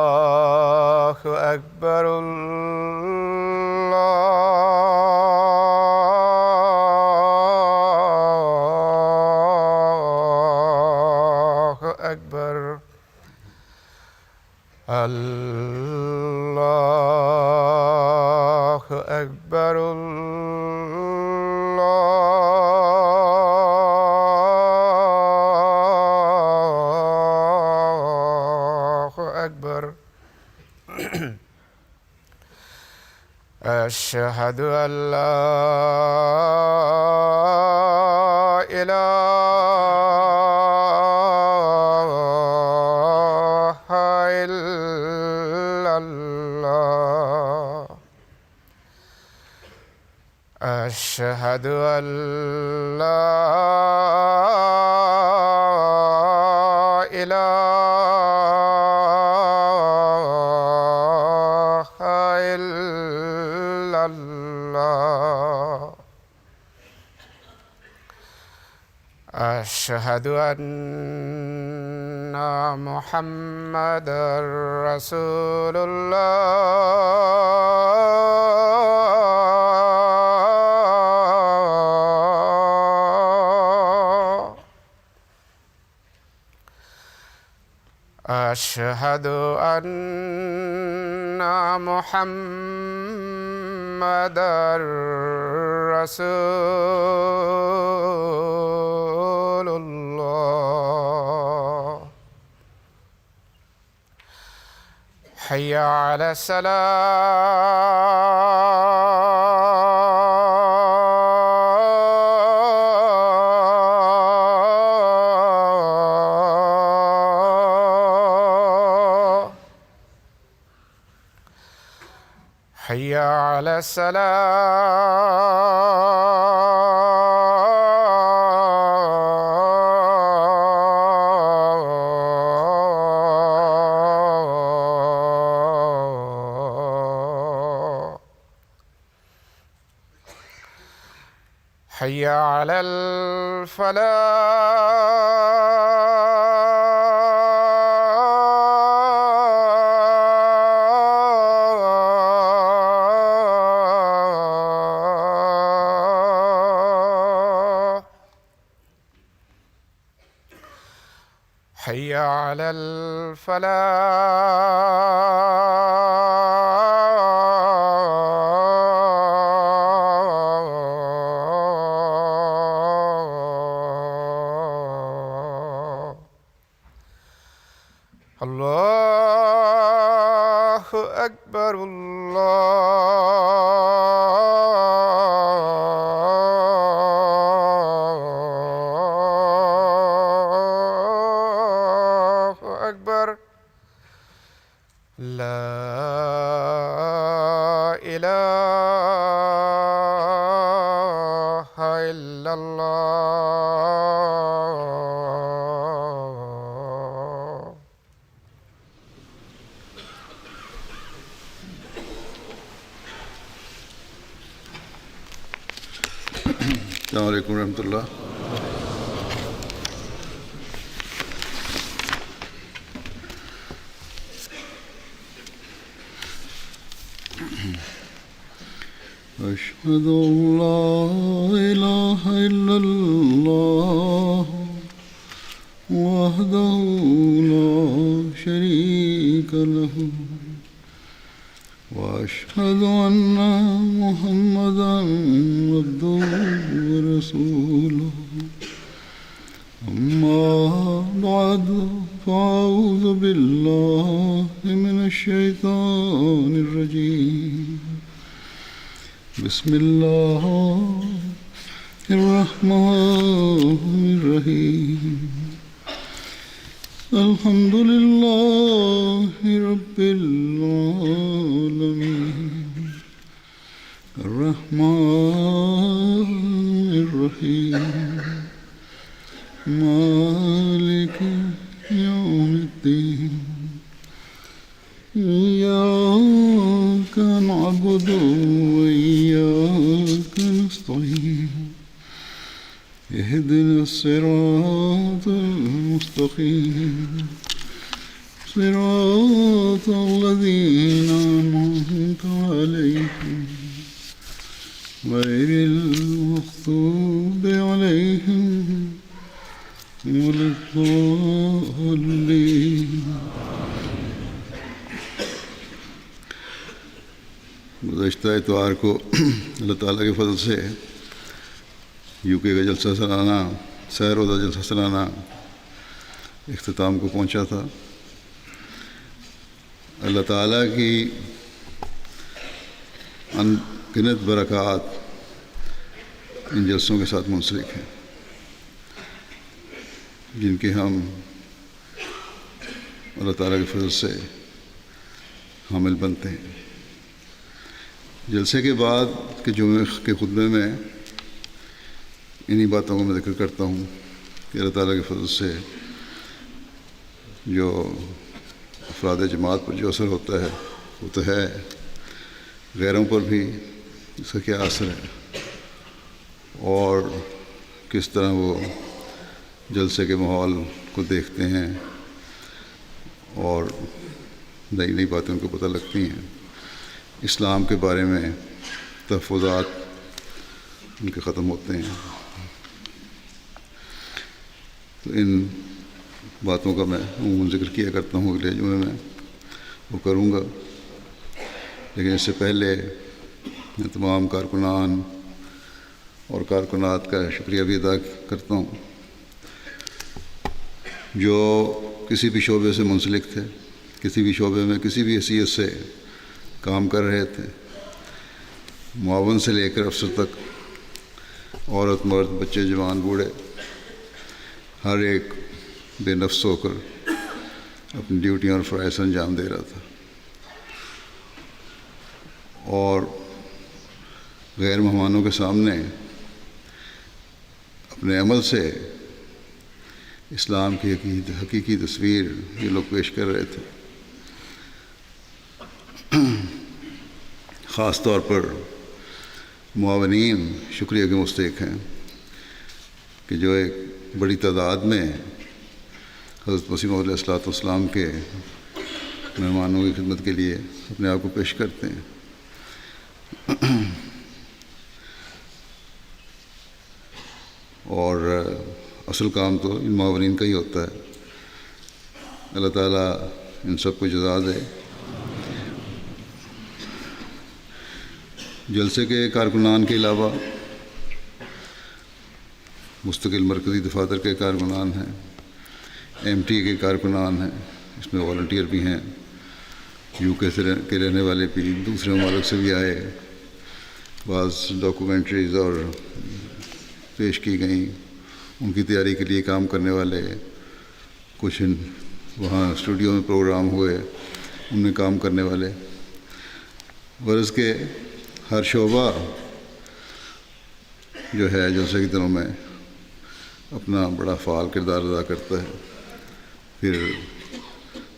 الله أكبر الله أكبر الله أكبر الله أكبر أشهد أن لا إله إلا الله أشهد أن لا إله إلا الله أشهد أن محمدًا رسول الله أشهد أن محمدًا رسول الله حي على الصلاة حي على الصلاة حي على الفلاح حي على الفلاح الله أكبر الله أكبر لا إله إلا الله السلام علیکم ورحمۃ اللہ. أشهد أن لا إله إلا الله وحده لا شريك له وأشهد أن محمدًا عبده ورسوله أما بعد فأعوذ بالله من الشيطان الرجيم بسم الله الرحمن الرحيم الحمد لله رب العالمين الرحمن الرحيم مالك يوم الدين إياك إياك نعبد وإياك نستعين اهدنا الصراط المستقيم صراط الذين أنعمت عليهم غير المغضوب عليهم ولا الضالين. گزشتہ اتوار کو اللہ تعالیٰ کے فضل سے یو کے کا جلسہ سالانہ سیر روزہ جلسہ سالانہ اختتام کو پہنچا تھا. اللہ تعالیٰ کی ان گنت برکات ان جلسوں کے ساتھ منسلک ہیں جن کے ہم اللہ تعالیٰ کے فضل سے حامل بنتے ہیں. جلسے کے بعد کے جمعے کے خطبے میں انہی باتوں کو میں ذکر کرتا ہوں کہ اللہ تعالیٰ کے فضل سے جو افراد جماعت پر جو اثر ہوتا ہے وہ تو ہے، غیروں پر بھی اس کا کیا اثر ہے اور کس طرح وہ جلسے کے ماحول کو دیکھتے ہیں اور نئی نئی باتیں ان کو پتہ لگتی ہیں. اسلام کے بارے میں تحفظات ان کے ختم ہوتے ہیں. تو ان باتوں کا میں عموماً ذکر کیا کرتا ہوں، اگلے جمعے میں وہ کروں گا. لیکن اس سے پہلے میں تمام کارکنان اور کارکنات کا شکریہ بھی ادا کرتا ہوں جو کسی بھی شعبے سے منسلک تھے، کسی بھی شعبے میں کسی بھی حیثیت سے کام کر رہے تھے، معاون سے لے کر افسر تک، عورت مرد بچے جوان بوڑھے، ہر ایک بے نفس ہو کر اپنی ڈیوٹیاں اور فرائض انجام دے رہا تھا اور غیر مہمانوں کے سامنے اپنے عمل سے اسلام کی حقیقی تصویر یہ لوگ پیش کر رہے تھے. خاص طور پر معاونین شکریہ کے مستحق ہیں کہ جو ایک بڑی تعداد میں حضرت مسیح موعود علیہ الصلوۃ والسلام کے مہمانوں کی خدمت کے لیے اپنے آپ کو پیش کرتے ہیں. اور اصل کام تو ان معاونین کا ہی ہوتا ہے. اللہ تعالیٰ ان سب کو جزا دے. جلسے کے کارکنان کے علاوہ مستقل مرکزی دفاتر کے کارکنان ہیں، ایم ٹی کے کارکنان ہیں، اس میں والنٹیئر بھی ہیں، یو کے کے رہنے والے بھی، دوسرے ممالک سے بھی آئے، بعض ڈاکومنٹریز اور پیش کی گئیں، ان کی تیاری کے لیے کام کرنے والے، کچھ وہاں اسٹوڈیو میں پروگرام ہوئے ان میں کام کرنے والے. غرض کے ہر شعبہ جو ہے جلسے کے دنوں میں اپنا بڑا فعال کردار ادا کرتا ہے. پھر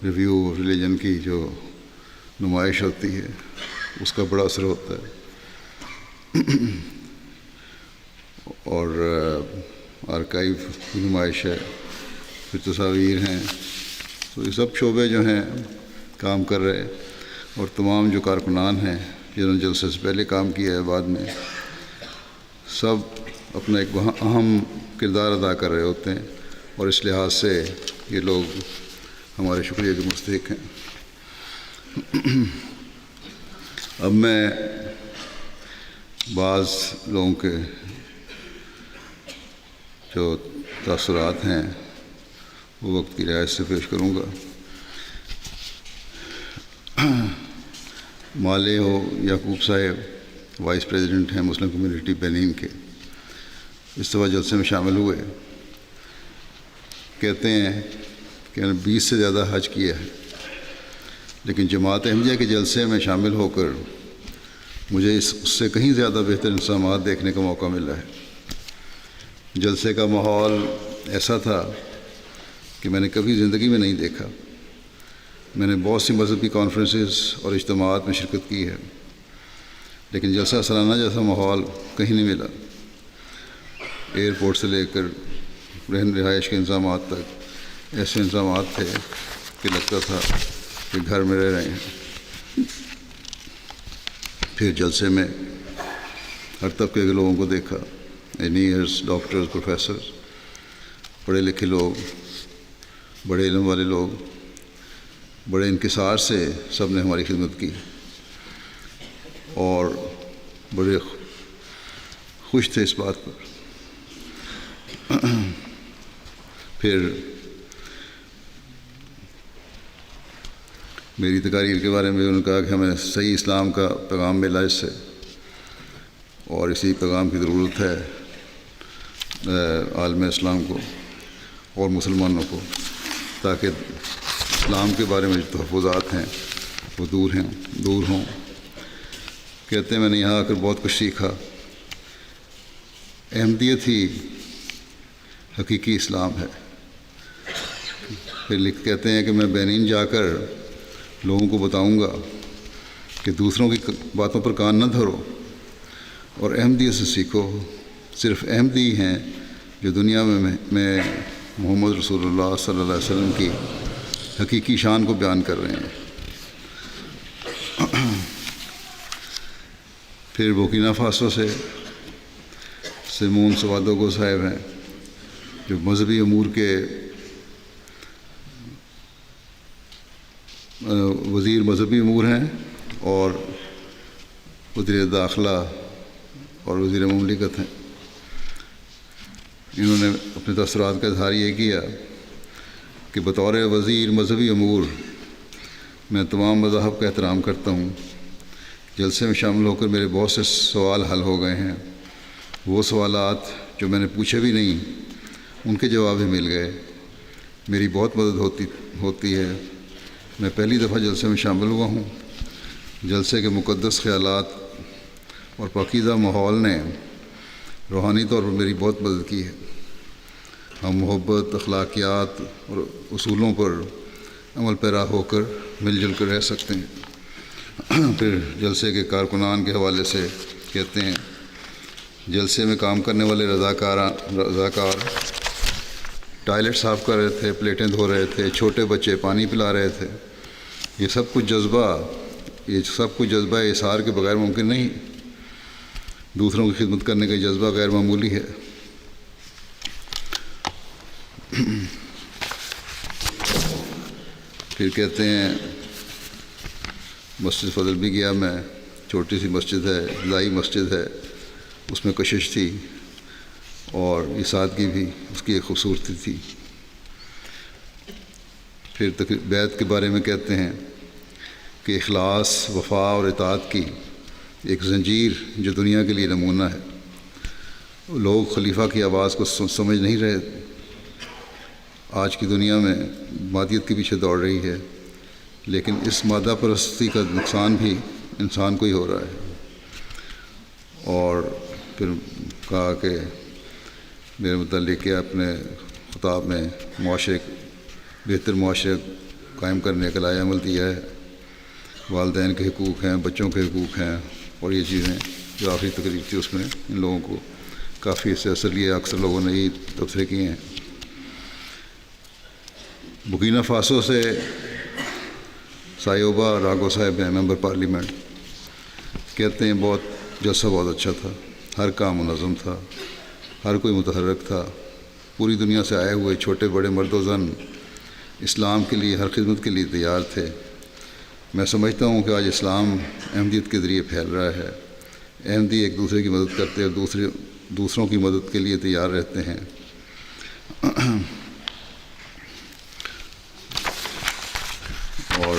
ریویو ریلیجن کی جو نمائش ہوتی ہے اس کا بڑا اثر ہوتا ہے اور آرکائیو کی نمائش ہے، پھر تصاویر ہیں. تو یہ سب شعبے جو ہیں کام کر رہے اور تمام جو کارکنان ہیں جنہوں نے جلسے سے پہلے کام کیا ہے بعد میں سب اپنا ایک اہم کردار ادا کر رہے ہوتے ہیں اور اس لحاظ سے یہ لوگ ہمارے شکریہ کے مستحق ہیں. اب میں بعض لوگوں کے جو تاثرات ہیں وہ وقت کی رعایت سے پیش کروں گا. مالے ہو یعقوب صاحب وائس پریزیڈنٹ ہیں مسلم کمیونٹی بینین کے، اس دفعہ جلسے میں شامل ہوئے. کہتے ہیں کہ میں نے 20 سے زیادہ حج کیا ہے، لیکن جماعت احمدیہ کے جلسے میں شامل ہو کر مجھے اس سے کہیں زیادہ بہتر انتظامات دیکھنے کا موقع ملا ہے. جلسے کا ماحول ایسا تھا کہ میں نے کبھی زندگی میں نہیں دیکھا. میں نے بہت سی مذہبی کانفرنسز اور اجتماعات میں شرکت کی ہے، لیکن جلسہ سالانہ جیسا ماحول کہیں نہیں ملا۔ ایئرپورٹ سے لے کر رہائش کے انتظامات تک ایسے انتظامات تھے کہ لگتا تھا کہ گھر میں رہ رہے ہیں۔ پھر جلسے میں ہر طبقے کے لوگوں کو دیکھا، انجینئرز، ڈاکٹرز، پروفیسرز، پڑھے لکھے لوگ، بڑے علم والے لوگ، بڑے انکسار سے سب نے ہماری خدمت کی اور بڑے خوش تھے اس بات پر۔ پھر میری تقاریر کے بارے میں انہوں نے کہا کہ ہمیں صحیح اسلام کا پیغام ملا اس سے، اور اسی پیغام کی ضرورت ہے عالم اسلام کو اور مسلمانوں کو، تاکہ اسلام کے بارے میں جو تحفظات ہیں وہ دور ہوں۔ کہتے ہیں میں نے یہاں آ کر بہت کچھ سیکھا۔ احمدیت ہی حقیقی اسلام ہے۔ پھر کہتے ہیں کہ میں بینین جا کر لوگوں کو بتاؤں گا کہ دوسروں کی باتوں پر کان نہ دھرو اور احمدیت سے سیکھو۔ صرف احمدی ہیں جو دنیا میں محمد رسول اللہ صلی اللہ علیہ وسلم کی حقیقی شان کو بیان کر رہے ہیں۔ پھر بورکینا فاسو سے سیمون سوادوگو صاحب ہیں جو مذہبی امور کے وزیر مذہبی امور ہیں اور وزیر داخلہ اور وزیر مملکت ہیں۔ انہوں نے اپنے تاثرات کا اظہار یہ کیا کہ بطور وزیر مذہبی امور میں تمام مذاہب کا احترام کرتا ہوں۔ جلسے میں شامل ہو کر میرے بہت سے سوال حل ہو گئے ہیں۔ وہ سوالات جو میں نے پوچھے بھی نہیں ان کے جواب بھی مل گئے۔ میری بہت مدد ہوتی ہے۔ میں پہلی دفعہ جلسے میں شامل ہوا ہوں۔ جلسے کے مقدس خیالات اور پاکیزہ ماحول نے روحانی طور پر میری بہت مدد کی ہے۔ ہم محبت، اخلاقیات اور اصولوں پر عمل پیرا ہو کر مل جل کر رہ سکتے ہیں۔ پھر جلسے کے کارکنان کے حوالے سے کہتے ہیں جلسے میں کام کرنے والے رضاکار ٹوائلٹ صاف کر رہے تھے، پلیٹیں دھو رہے تھے، چھوٹے بچے پانی پلا رہے تھے۔ یہ سب کچھ جذبہ اظہار کے بغیر ممکن نہیں۔ دوسروں کی خدمت کرنے کا جذبہ غیر معمولی ہے۔ پھر کہتے ہیں مسجد فضل بھی گیا میں، چھوٹی سی مسجد ہے، لائی مسجد ہے، اس میں کشش تھی اور یہ سادگی بھی اس کی ایک خوبصورتی تھی۔ پھر بیعت کے بارے میں کہتے ہیں کہ اخلاص، وفا اور اطاعت کی ایک زنجیر جو دنیا کے لیے نمونہ ہے۔ لوگ خلیفہ کی آواز کو سمجھ نہیں رہے۔ آج کی دنیا میں مادیت کے پیچھے دوڑ رہی ہے، لیکن اس مادہ پرستی کا نقصان بھی انسان کو ہی ہو رہا ہے۔ اور پھر کہا کہ میرے متعلق کیا اپنے خطاب میں بہتر معاشرے قائم کرنے کا لائحہ عمل دیا ہے۔ والدین کے حقوق ہیں، بچوں کے حقوق ہیں، اور یہ چیزیں جو آخری تقریر تھی اس میں ان لوگوں کو کافی اس سے اثر لیا۔ اکثر لوگوں نے یہ تبصرے کیے ہیں۔ بورکینا فاسو سے سایوبا راگو صاحب ہیں، ممبر پارلیمنٹ، کہتے ہیں جلسہ بہت اچھا تھا، ہر کام منظم تھا، ہر کوئی متحرک تھا۔ پوری دنیا سے آئے ہوئے چھوٹے بڑے مرد و زن اسلام کے لیے، ہر خدمت کے لیے تیار تھے۔ میں سمجھتا ہوں کہ آج اسلام احمدیت کے ذریعے پھیل رہا ہے۔ احمدی ایک دوسرے کی مدد کرتے اور دوسروں کی مدد کے لیے تیار رہتے ہیں۔ اور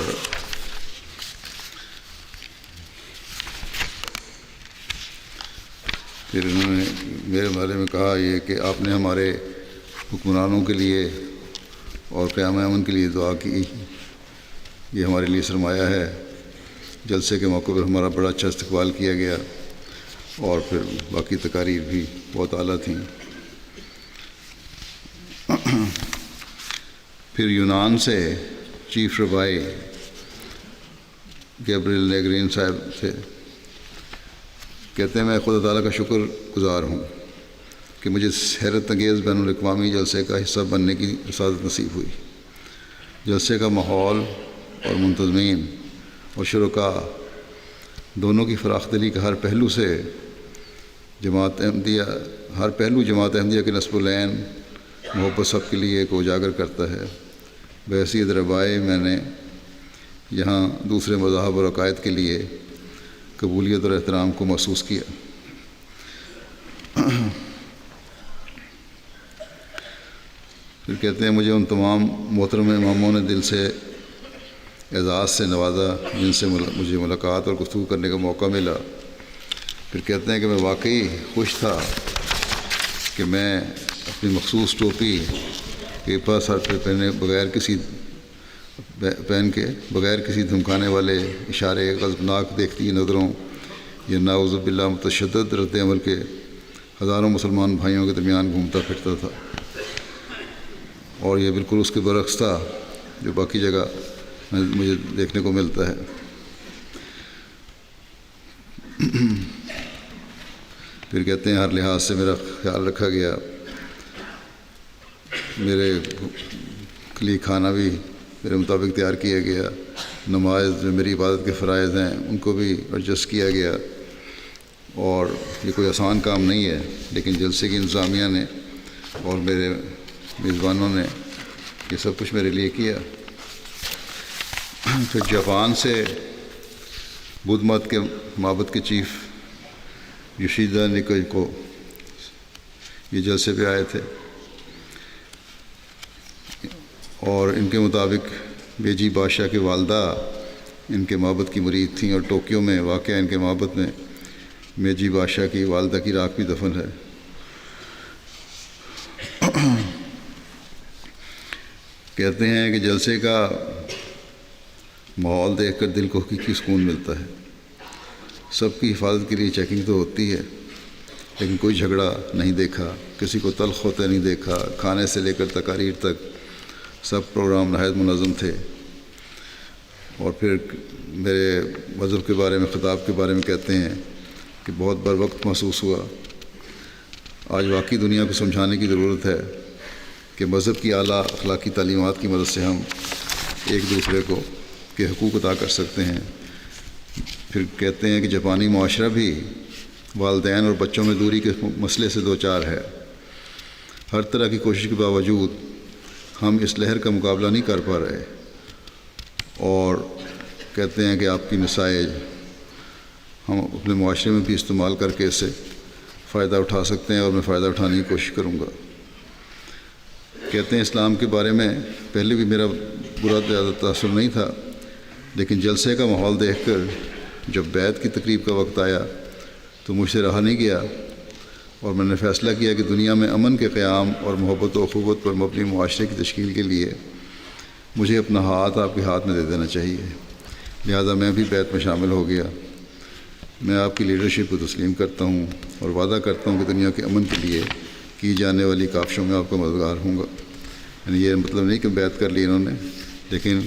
پھر انہوں نے میرے بارے میں کہا یہ کہ آپ نے ہمارے حکمرانوں کے لیے اور قیام امن کے لیے دعا کی، یہ ہمارے لیے سرمایہ ہے۔ جلسے کے موقع پر ہمارا بڑا اچھا استقبال کیا گیا، اور پھر باقی تقاریر بھی بہت اعلیٰ تھیں۔ پھر یونان سے چیف ربائی گیبریل نیگرین صاحب تھے. کہتے ہیں میں خدا تعالیٰ کا شکر گزار ہوں کہ مجھے حیرت انگیز بین الاقوامی جلسے کا حصہ بننے کی سعادت نصیب ہوئی. جلسے کا ماحول اور منتظمین اور شرکاء دونوں کی فراخ دلی کا ہر پہلو جماعت احمدیہ کے نصب العین محبت سب کے لیے کو اجاگر کرتا ہے. بحیثیت ربائی میں نے یہاں دوسرے مذاہب اور عقائد کے لیے قبولیت اور احترام کو محسوس کیا. پھر کہتے ہیں مجھے ان تمام محترم اماموں نے دل سے اعزاز سے نوازا جن سے مجھے ملاقات اور گفتگو کرنے کا موقع ملا. پھر کہتے ہیں کہ میں واقعی خوش تھا کہ میں اپنی مخصوص ٹوپی کے پاس سر پہ پہن کے بغیر کسی دھمکانے والے اشارے غضبناک دیکھتی نظروں یا ناعوذ باللہ متشدد رد عمل کے ہزاروں مسلمان بھائیوں کے درمیان گھومتا پھرتا تھا. اور یہ بالکل اس کے برعکس تھا جو باقی جگہ مجھے دیکھنے کو ملتا ہے. پھر کہتے ہیں ہر لحاظ سے میرا خیال رکھا گیا. میرے لیے کھانا بھی میرے مطابق تیار کیا گیا. نماز جو میری عبادت کے فرائض ہیں ان کو بھی ایڈجسٹ کیا گیا. اور یہ کوئی آسان کام نہیں ہے لیکن جلسے کی انتظامیہ نے اور میرے میزبانوں نے یہ سب کچھ میرے لیے کیا. پھر جاپان سے بدھ مت کے معبد کے چیف یوشیدا نکوئی کو یہ جلسے پہ آئے تھے اور ان کے مطابق بیجی بادشاہ کی والدہ ان کے معبد کی مرید تھیں اور ٹوکیو میں واقع ان کے معبد میں میجی بادشاہ کی والدہ کی راکھ بھی دفن ہے. کہتے ہیں کہ جلسے کا ماحول دیکھ کر دل کو حقیقی سکون ملتا ہے. سب کی حفاظت کے لیے چیکنگ تو ہوتی ہے لیکن کوئی جھگڑا نہیں دیکھا, کسی کو تلخ ہوتے نہیں دیکھا. کھانے سے لے کر تقاریر تک سب پروگرام نہایت منظم تھے. اور پھر میرے مذہب کے بارے میں خطاب کے بارے میں کہتے ہیں کہ بہت بر وقت محسوس ہوا. آج واقعی دنیا کو سمجھانے کی ضرورت ہے کہ مذہب کی اعلیٰ اخلاقی تعلیمات کی مدد سے ہم ایک دوسرے کو کے حقوق ادا کر سکتے ہیں. پھر کہتے ہیں کہ جاپانی معاشرہ بھی والدین اور بچوں میں دوری کے مسئلے سے دوچار ہے. ہر طرح کی کوشش کے باوجود ہم اس لہر کا مقابلہ نہیں کر پا رہے. اور کہتے ہیں کہ آپ کی نتائج ہم اپنے معاشرے میں بھی استعمال کر کے اس سے فائدہ اٹھا سکتے ہیں اور میں فائدہ اٹھانے کی کوشش کروں گا. کہتے ہیں اسلام کے بارے میں پہلے بھی میرا برا زیادہ تاثر نہیں تھا لیکن جلسے کا ماحول دیکھ کر جب بیعت کی تقریب کا وقت آیا تو مجھ سے رہا نہیں گیا اور میں نے فیصلہ کیا کہ دنیا میں امن کے قیام اور محبت و اخوت پر مبنی معاشرے کی تشکیل کے لیے مجھے اپنا ہاتھ آپ کے ہاتھ میں دے دینا چاہیے. لہذا میں بھی بیعت میں شامل ہو گیا. میں آپ کی لیڈرشپ کو تسلیم کرتا ہوں اور وعدہ کرتا ہوں کہ دنیا کے امن کے لیے کی جانے والی کاوشوں میں آپ کا مددگار ہوں گا. یعنی یہ مطلب نہیں کہ بیعت کر لی انہوں نے لیکن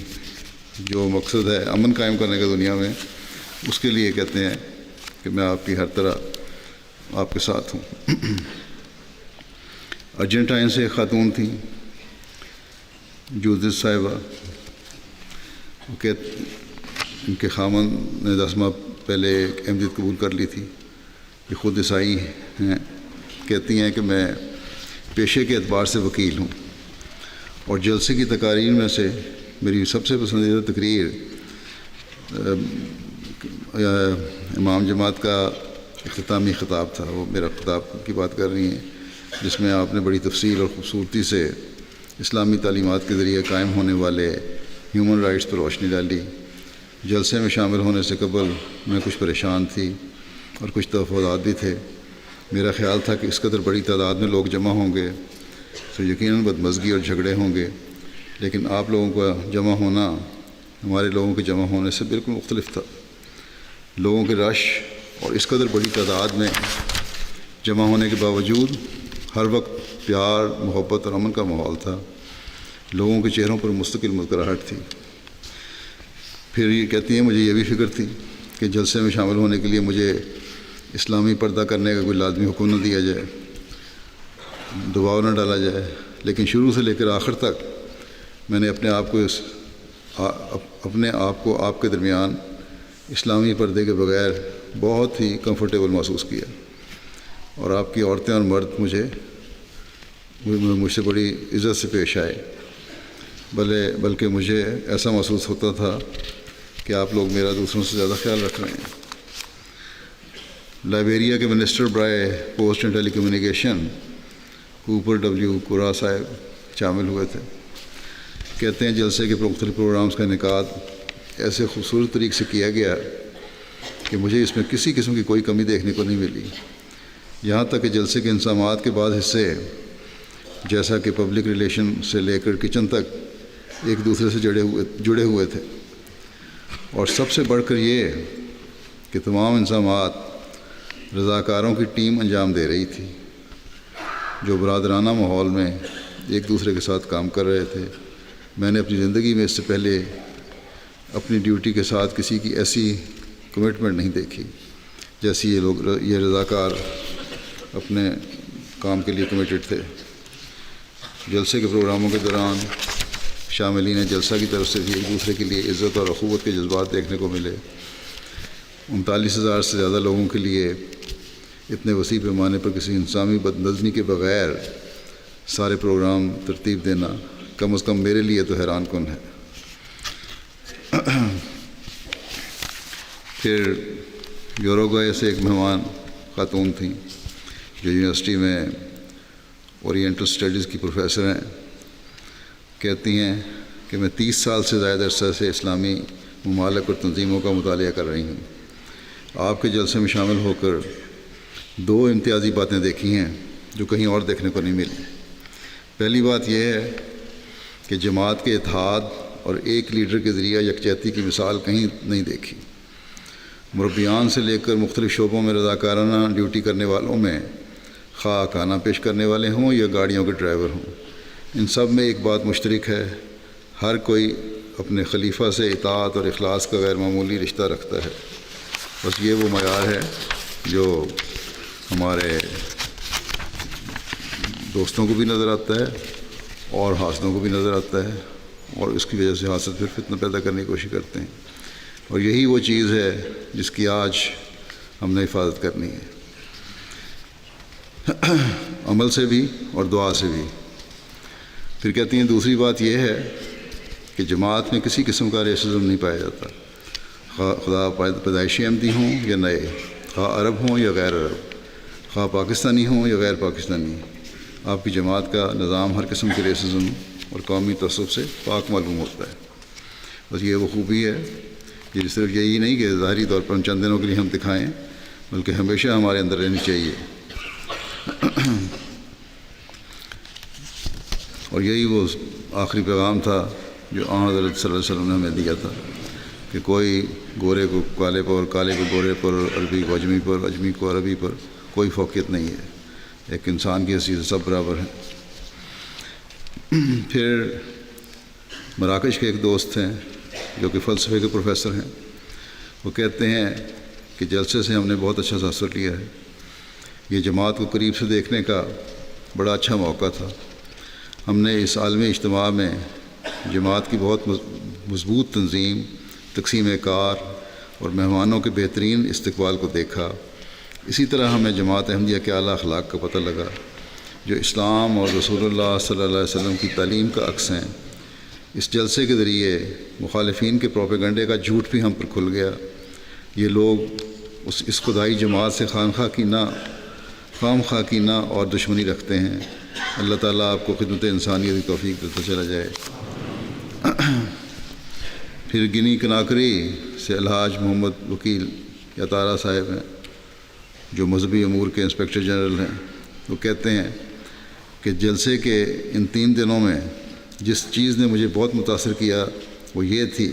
جو مقصد ہے امن قائم کرنے کا دنیا میں اس کے لیے کہتے ہیں کہ میں آپ کی ہر طرح آپ کے ساتھ ہوں. ارجنٹائن سے ایک خاتون تھیں جوزف صاحبہ. ان کے خامند نے 10 ماہ پہلے احمدیت قبول کر لی تھی. یہ خود عیسائی ہیں. کہتی ہیں کہ میں پیشے کے اعتبار سے وکیل ہوں اور جلسے کی تقاریر میں سے میری سب سے پسندیدہ تقریر امام جماعت کا اختتامی خطاب تھا. وہ میرا خطاب کی بات کر رہی ہیں جس میں آپ نے بڑی تفصیل اور خوبصورتی سے اسلامی تعلیمات کے ذریعے قائم ہونے والے ہیومن رائٹس پر روشنی ڈالی. جلسے میں شامل ہونے سے قبل میں کچھ پریشان تھی اور کچھ تحفظات بھی تھے. میرا خیال تھا کہ اس قدر بڑی تعداد میں لوگ جمع ہوں گے تو یقیناً بدمزگی اور جھگڑے ہوں گے لیکن آپ لوگوں کا جمع ہونا ہمارے لوگوں کے جمع ہونے سے بالکل مختلف تھا. لوگوں کے رش اور اس قدر بڑی تعداد میں جمع ہونے کے باوجود ہر وقت پیار محبت اور امن کا ماحول تھا. لوگوں کے چہروں پر مستقل مسکراہٹ تھی. پھر یہ کہتی ہیں مجھے یہ بھی فکر تھی کہ جلسے میں شامل ہونے کے لیے مجھے اسلامی پردہ کرنے کا کوئی لازمی حکم نہ دیا جائے، دباؤ نہ ڈالا جائے، لیکن شروع سے لے کر آخر تک میں نے اپنے آپ کو آپ کے درمیان اسلامی پردے کے بغیر بہت ہی کمفرٹیبل محسوس کیا، اور آپ کی عورتیں اور مرد مجھ سے بڑی عزت سے پیش آئے، بلکہ مجھے ایسا محسوس ہوتا تھا کہ آپ لوگ میرا دوسروں سے زیادہ خیال رکھ رہے ہیں۔ لائبیریا کے منسٹر برائے post and telecommunication Cooper W Kora صاحب شامل ہوئے تھے۔ کہتے ہیں جلسے کے مختلف پروگرامز کا انعقاد ایسے خوبصورت طریقے سے کیا گیا کہ مجھے اس میں کسی قسم کی کوئی کمی دیکھنے کو نہیں ملی، یہاں تک کہ جلسے کے انضامات کے بعض حصے جیسا کہ پبلک ریلیشن سے لے کر کچن تک ایک دوسرے سے جڑے ہوئے تھے، اور سب سے بڑھ کر یہ کہ تمام انضامات رضاکاروں کی ٹیم انجام دے رہی تھی جو برادرانہ ماحول میں ایک دوسرے کے ساتھ کام کر رہے تھے۔ میں نے اپنی زندگی میں اس سے پہلے اپنی ڈیوٹی کے ساتھ کسی کی ایسی کمٹمنٹ نہیں دیکھی جیسی یہ رضاکار اپنے کام کے لیے کمیٹڈ تھے۔ جلسے کے پروگراموں کے دوران شاملین جلسہ کی طرف سے بھی ایک دوسرے کے لیے عزت اور اخوت کے جذبات دیکھنے کو ملے۔ 39,000 سے زیادہ لوگوں کے لیے اتنے وسیع پیمانے پر کسی انسانی بدنظمی کے بغیر سارے پروگرام ترتیب دینا کم از کم میرے لیے تو حیران کن ہے۔ پھر یوروگوئے سے ایک مہمان خاتون تھیں جو یونیورسٹی میں اورینٹل اسٹڈیز کی پروفیسر ہیں۔ کہتی ہیں کہ میں 30 سال سے زائد عرصہ سے اسلامی ممالک اور تنظیموں کا مطالعہ کر رہی ہوں۔ آپ کے جلسے میں شامل ہو کر 2 امتیازی باتیں دیکھی ہیں جو کہیں اور دیکھنے کو نہیں ملی۔ پہلی بات یہ ہے کہ جماعت کے اتحاد اور ایک لیڈر کے ذریعہ یکجہتی کی مثال کہیں نہیں دیکھی۔ مربیان سے لے کر مختلف شعبوں میں رضاکارانہ ڈیوٹی کرنے والوں میں، خواہ کھانا پیش کرنے والے ہوں یا گاڑیوں کے ڈرائیور ہوں، ان سب میں ایک بات مشترک ہے، ہر کوئی اپنے خلیفہ سے اطاعت اور اخلاص کا غیر معمولی رشتہ رکھتا ہے۔ بس یہ وہ معیار ہے جو ہمارے دوستوں کو بھی نظر آتا ہے اور حاسدوں کو بھی نظر آتا ہے، اور اس کی وجہ سے حاسد پھر فتنہ پیدا کرنے کی کوشش کرتے ہیں، اور یہی وہ چیز ہے جس کی آج ہم نے حفاظت کرنی ہے، عمل سے بھی اور دعا سے بھی۔ پھر کہتی ہیں دوسری بات یہ ہے کہ جماعت میں کسی قسم کا ریسزم نہیں پایا جاتا، خواہ پیدائشی احمدی ہوں یا نئے، خواہ عرب ہوں یا غیر عرب، خواہ پاکستانی ہوں یا غیر پاکستانی۔ آپ کی جماعت کا نظام ہر قسم کے ریسزم اور قومی تعصب سے پاک معلوم ہوتا ہے۔ بس یہ وہ خوبی ہے کہ صرف یہی نہیں کہ ظاہری طور پر ہم چند دنوں کے لیے ہم دکھائیں، بلکہ ہمیشہ ہمارے اندر رہنی چاہیے۔ اور یہی وہ آخری پیغام تھا جو آن حضرت صلی اللہ علیہ وسلم نے ہمیں دیا تھا کہ کوئی گورے کو کالے پر، کالے کو گورے پر، عربی کو اجمی پر، اجمی کو عربی پر کوئی فوقیت نہیں ہے، ایک انسان کی حیثیت سب برابر ہیں۔ پھر مراکش کے ایک دوست ہیں جو کہ فلسفے کے پروفیسر ہیں، وہ کہتے ہیں کہ جلسے سے ہم نے بہت اچھا تاثر لیا ہے، یہ جماعت کو قریب سے دیکھنے کا بڑا اچھا موقع تھا۔ ہم نے اس عالمی اجتماع میں جماعت کی بہت مضبوط تنظیم، تقسیم کار اور مہمانوں کے بہترین استقبال کو دیکھا۔ اسی طرح ہمیں جماعت احمدیہ کے اعلیٰ اخلاق کا پتہ لگا جو اسلام اور رسول اللہ صلی اللہ علیہ وسلم کی تعلیم کا عکس ہیں۔ اس جلسے کے ذریعے مخالفین کے پروپیگنڈے کا جھوٹ بھی ہم پر کھل گیا۔ یہ لوگ اس خدائی جماعت سے خام خواہ کینہ اور دشمنی رکھتے ہیں۔ اللہ تعالیٰ آپ کو خدمت انسانیت کی توفیق دیتا چلا جائے۔ پھر گنی کناکری سے الحاج محمد وکیل یاتارا صاحب ہیں جو مذہبی امور کے انسپکٹر جنرل ہیں۔ وہ کہتے ہیں کہ جلسے کے ان 3 دنوں میں جس چیز نے مجھے بہت متاثر کیا وہ یہ تھی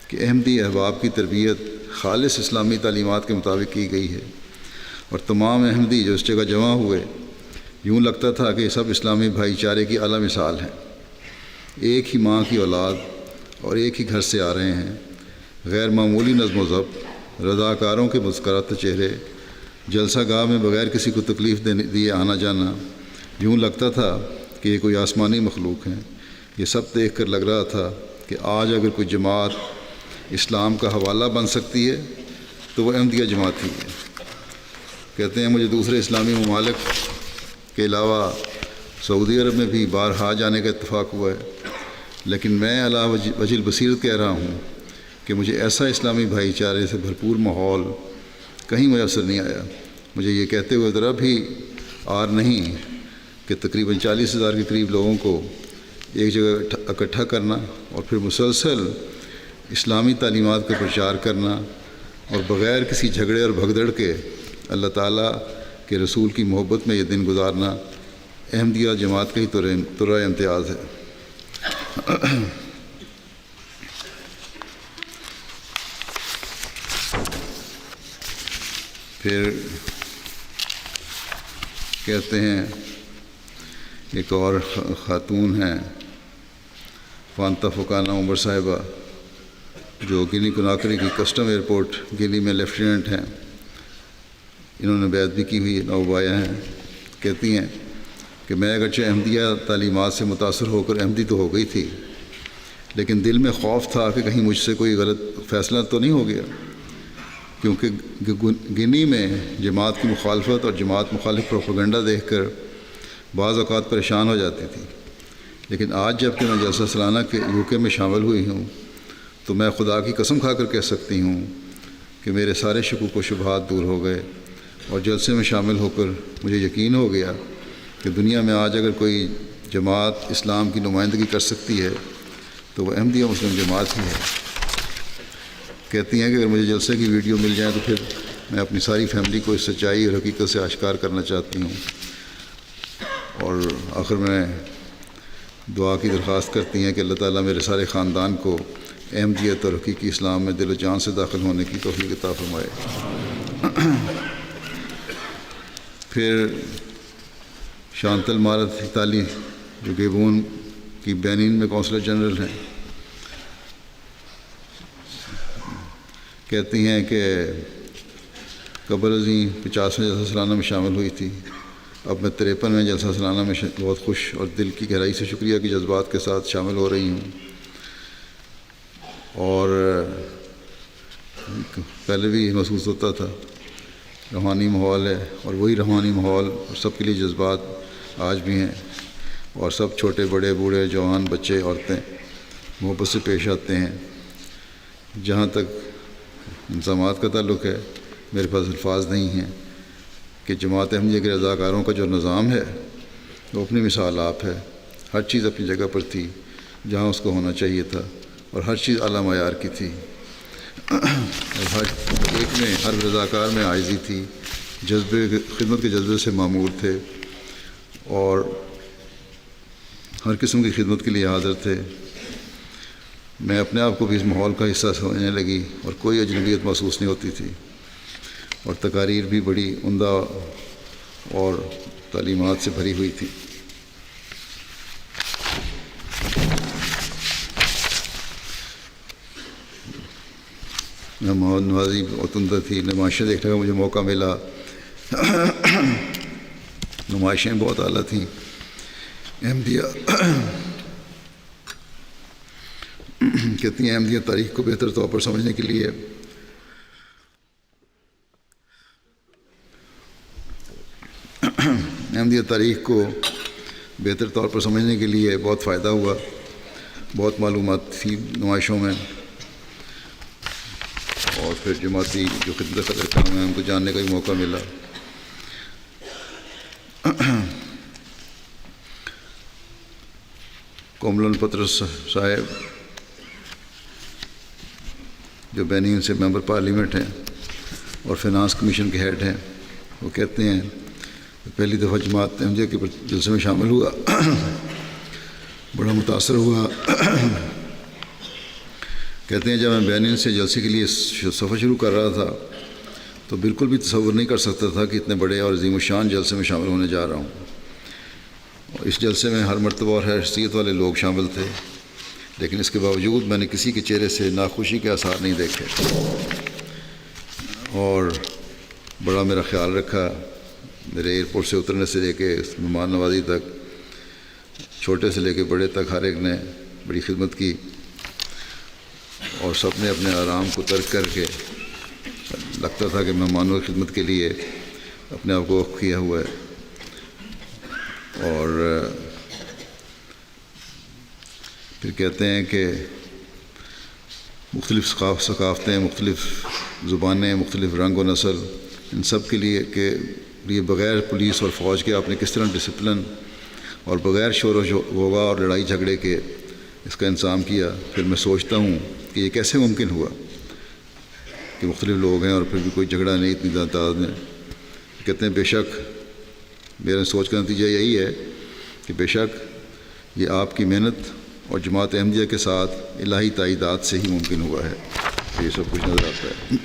کہ احمدی احباب کی تربیت خالص اسلامی تعلیمات کے مطابق کی گئی ہے، اور تمام احمدی جو اس جگہ جمع ہوئے یوں لگتا تھا کہ یہ سب اسلامی بھائی چارے کی اعلیٰ مثال ہیں، ایک ہی ماں کی اولاد اور ایک ہی گھر سے آ رہے ہیں، غیر معمولی نظم و ضبط، رضاکاروں کے مسکراتے چہرے، جلسہ گاہ میں بغیر کسی کو تکلیف دیے آنا جانا، یوں لگتا تھا کہ یہ کوئی آسمانی مخلوق ہیں۔ یہ سب دیکھ کر لگ رہا تھا کہ آج اگر کوئی جماعت اسلام کا حوالہ بن سکتی ہے تو وہ احمدیہ جماعت ہی ہے۔ کہتے ہیں مجھے دوسرے اسلامی ممالک کے علاوہ سعودی عرب میں بھی بارہا جانے کا اتفاق ہوا ہے، لیکن میں علی وجہ البصیرت کہہ رہا ہوں کہ مجھے ایسا اسلامی بھائی چارے سے بھرپور ماحول کہیں میسر نہیں آیا۔ مجھے یہ کہتے ہوئے ذرا بھی عار نہیں کہ تقریباً 40,000 کے قریب لوگوں کو ایک جگہ اکٹھا کرنا اور پھر مسلسل اسلامی تعلیمات کا پرچار کرنا اور بغیر کسی جھگڑے اور بھگدڑ کے اللہ تعالیٰ کے رسول کی محبت میں یہ دن گزارنا احمدیہ جماعت کا ہی طرح امتیاز ہے۔ پھر کہتے ہیں ایک اور خاتون ہیں فانتا فوکانا عمر صاحبہ، جو گنی کناکری کی کسٹم ایئرپورٹ گنی میں لیفٹیننٹ ہیں، انہوں نے بیعت بھی کی ہوئی نوبایا ہیں۔ کہتی ہیں کہ میں اگرچہ احمدیہ تعلیمات سے متاثر ہو کر احمدی تو ہو گئی تھی، لیکن دل میں خوف تھا کہ کہیں مجھ سے کوئی غلط فیصلہ تو نہیں ہو گیا، کیونکہ گنی میں جماعت کی مخالفت اور جماعت مخالف پروپیگنڈا دیکھ کر بعض اوقات پریشان ہو جاتی تھی۔ لیکن آج جب کہ میں جلسہ سالانہ کے UK میں شامل ہوئی ہوں تو میں خدا کی قسم کھا کر کہہ سکتی ہوں کہ میرے سارے شکوک و شبہات دور ہو گئے، اور جلسے میں شامل ہو کر مجھے یقین ہو گیا کہ دنیا میں آج اگر کوئی جماعت اسلام کی نمائندگی کر سکتی ہے تو وہ احمدیہ مسلم جماعت ہی ہے۔ کہتی ہیں کہ اگر مجھے جلسے کی ویڈیو مل جائے تو پھر میں اپنی ساری فیملی کو اس سچائی اور حقیقت سے آشکار کرنا چاہتی ہوں، اور آخر میں دعا کی درخواست کرتی ہیں کہ اللہ تعالیٰ میرے سارے خاندان کو احمدیت اور حقیقی اسلام میں دل و جان سے داخل ہونے کی توفیق عطا فرمائے۔ پھر شانتل مارت ہتالی جو گیبون کی بینین میں کونسلر جنرل ہیں، کہتی ہیں کہ قبل ازیں 50ویں جلسہ سالانہ میں شامل ہوئی تھی، اب میں 53ویں جلسہ سالانہ میں بہت خوش اور دل کی گہرائی سے شکریہ کی جذبات کے ساتھ شامل ہو رہی ہوں، اور پہلے بھی محسوس ہوتا تھا روحانی ماحول ہے، اور وہی روحانی ماحول سب کے لیے جذبات آج بھی ہیں، اور سب چھوٹے بڑے بوڑھے جوان بچے عورتیں محبت سے پیش آتے ہیں۔ جہاں تک انضامات کا تعلق ہے میرے پاس الفاظ نہیں ہیں کہ جماعت احمدیہ کے رضاکاروں کا جو نظام ہے وہ اپنی مثال آپ ہے، ہر چیز اپنی جگہ پر تھی جہاں اس کو ہونا چاہیے تھا، اور ہر چیز اعلیٰ معیار کی تھی، اور ہر ایک میں ہر رضاکار میں عاجزی تھی، خدمت کے جذبے سے معمور تھے، اور ہر قسم کی خدمت کے لیے حاضر تھے۔ میں اپنے آپ کو بھی اس ماحول کا حصہ سمجھنے لگی اور کوئی اجنبیت محسوس نہیں ہوتی تھی، اور تقاریر بھی بڑی عمدہ اور تعلیمات سے بھری ہوئی تھی۔ محمد نوازی بہت عمدہ تھی، نمائشیں دیکھنے کا مجھے موقع ملا، نمائشیں بہت اعلیٰ تھیں۔ احمدیہ کہتی ہیں احمدیہ تاریخ کو بہتر طور پر سمجھنے کے لیے بہت فائدہ ہوا، بہت معلومات تھی نمائشوں میں، اور پھر جماعتی جو خدمت کا کام ہے ان کو جاننے کا بھی موقع ملا۔ کوملن پترس صاحب جو بینین سے ممبر پارلیمنٹ ہیں اور فنانس کمیشن کے ہیڈ ہیں، وہ کہتے ہیں پہلی دفعہ جماعت احمدیہ کے جلسے میں شامل ہوا، بڑا متاثر ہوا۔ کہتے ہیں جب میں بینین سے جلسے کے لیے سفر شروع کر رہا تھا تو بالکل بھی تصور نہیں کر سکتا تھا کہ اتنے بڑے اور عظیم الشان جلسے میں شامل ہونے جا رہا ہوں، اور اس جلسے میں ہر مرتبہ اور ہر حیثیت والے لوگ شامل تھے، لیکن اس کے باوجود میں نے کسی کے چہرے سے ناخوشی کے آثار نہیں دیکھے اور بڑا میرا خیال رکھا. میرے ایئرپورٹ سے اترنے سے لے کے مہمان نوازی تک، چھوٹے سے لے کے بڑے تک، ہر ایک نے بڑی خدمت کی اور سب نے اپنے آرام کو ترک کر کے، لگتا تھا کہ مہمانوں کی خدمت کے لیے اپنے آپ کو وقف کیا ہوا ہے. اور پھر کہتے ہیں کہ مختلف ثقافتیں، مختلف زبانیں، مختلف رنگ و نسل، ان سب کے لیے بغیر پولیس اور فوج کے آپ نے کس طرح ڈسپلن اور بغیر شور و غوغا اور لڑائی جھگڑے کے اس کا انتظام کیا. پھر میں سوچتا ہوں کہ یہ کیسے ممکن ہوا کہ مختلف لوگ ہیں اور پھر بھی کوئی جھگڑا نہیں اتنی تعداد میں. کہتے ہیں بے شک میرے سوچ کا نتیجہ یہی ہے کہ بے شک یہ آپ کی محنت اور جماعت احمدیہ کے ساتھ الہی تائیدات سے ہی ممکن ہوا ہے. یہ سب کچھ نظر آتا ہے.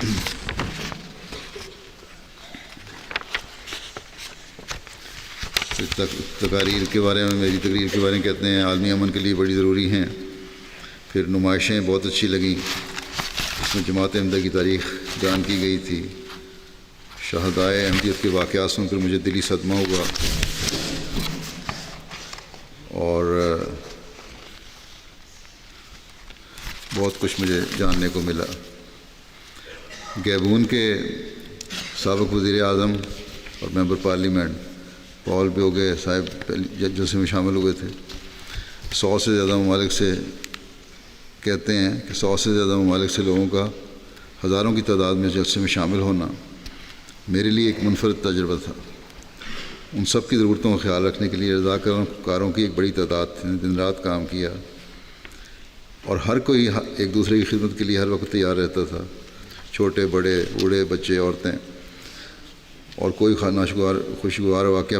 تقاریر کے بارے میں، میری تقریر کے بارے میں کہتے ہیں عالمی امن کے لیے بڑی ضروری ہیں. پھر نمائشیں بہت اچھی لگیں، اس میں جماعت احمدیہ کی تاریخ بیان کی گئی تھی. شہدائے احمدیت کے واقعات سن کر مجھے دلی صدمہ ہوا اور بہت کچھ مجھے جاننے کو ملا. گیبون کے سابق وزیر اعظم اور ممبر پارلیمنٹ پال بیوگے صاحب جلسے میں شامل ہوئے تھے. 100 سے زیادہ ممالک سے کہتے ہیں کہ 100 سے زیادہ ممالک سے لوگوں کا ہزاروں کی تعداد میں جلسے میں شامل ہونا میرے لیے ایک منفرد تجربہ تھا. ان سب کی ضرورتوں کا خیال رکھنے کے لیے رضاکاروں کی ایک بڑی تعداد نے دن رات کام کیا اور ہر کوئی ایک دوسرے کی خدمت کے لیے ہر وقت تیار رہتا تھا، چھوٹے بڑے بوڑھے بچے عورتیں. اور کوئی خوشگوار واقعہ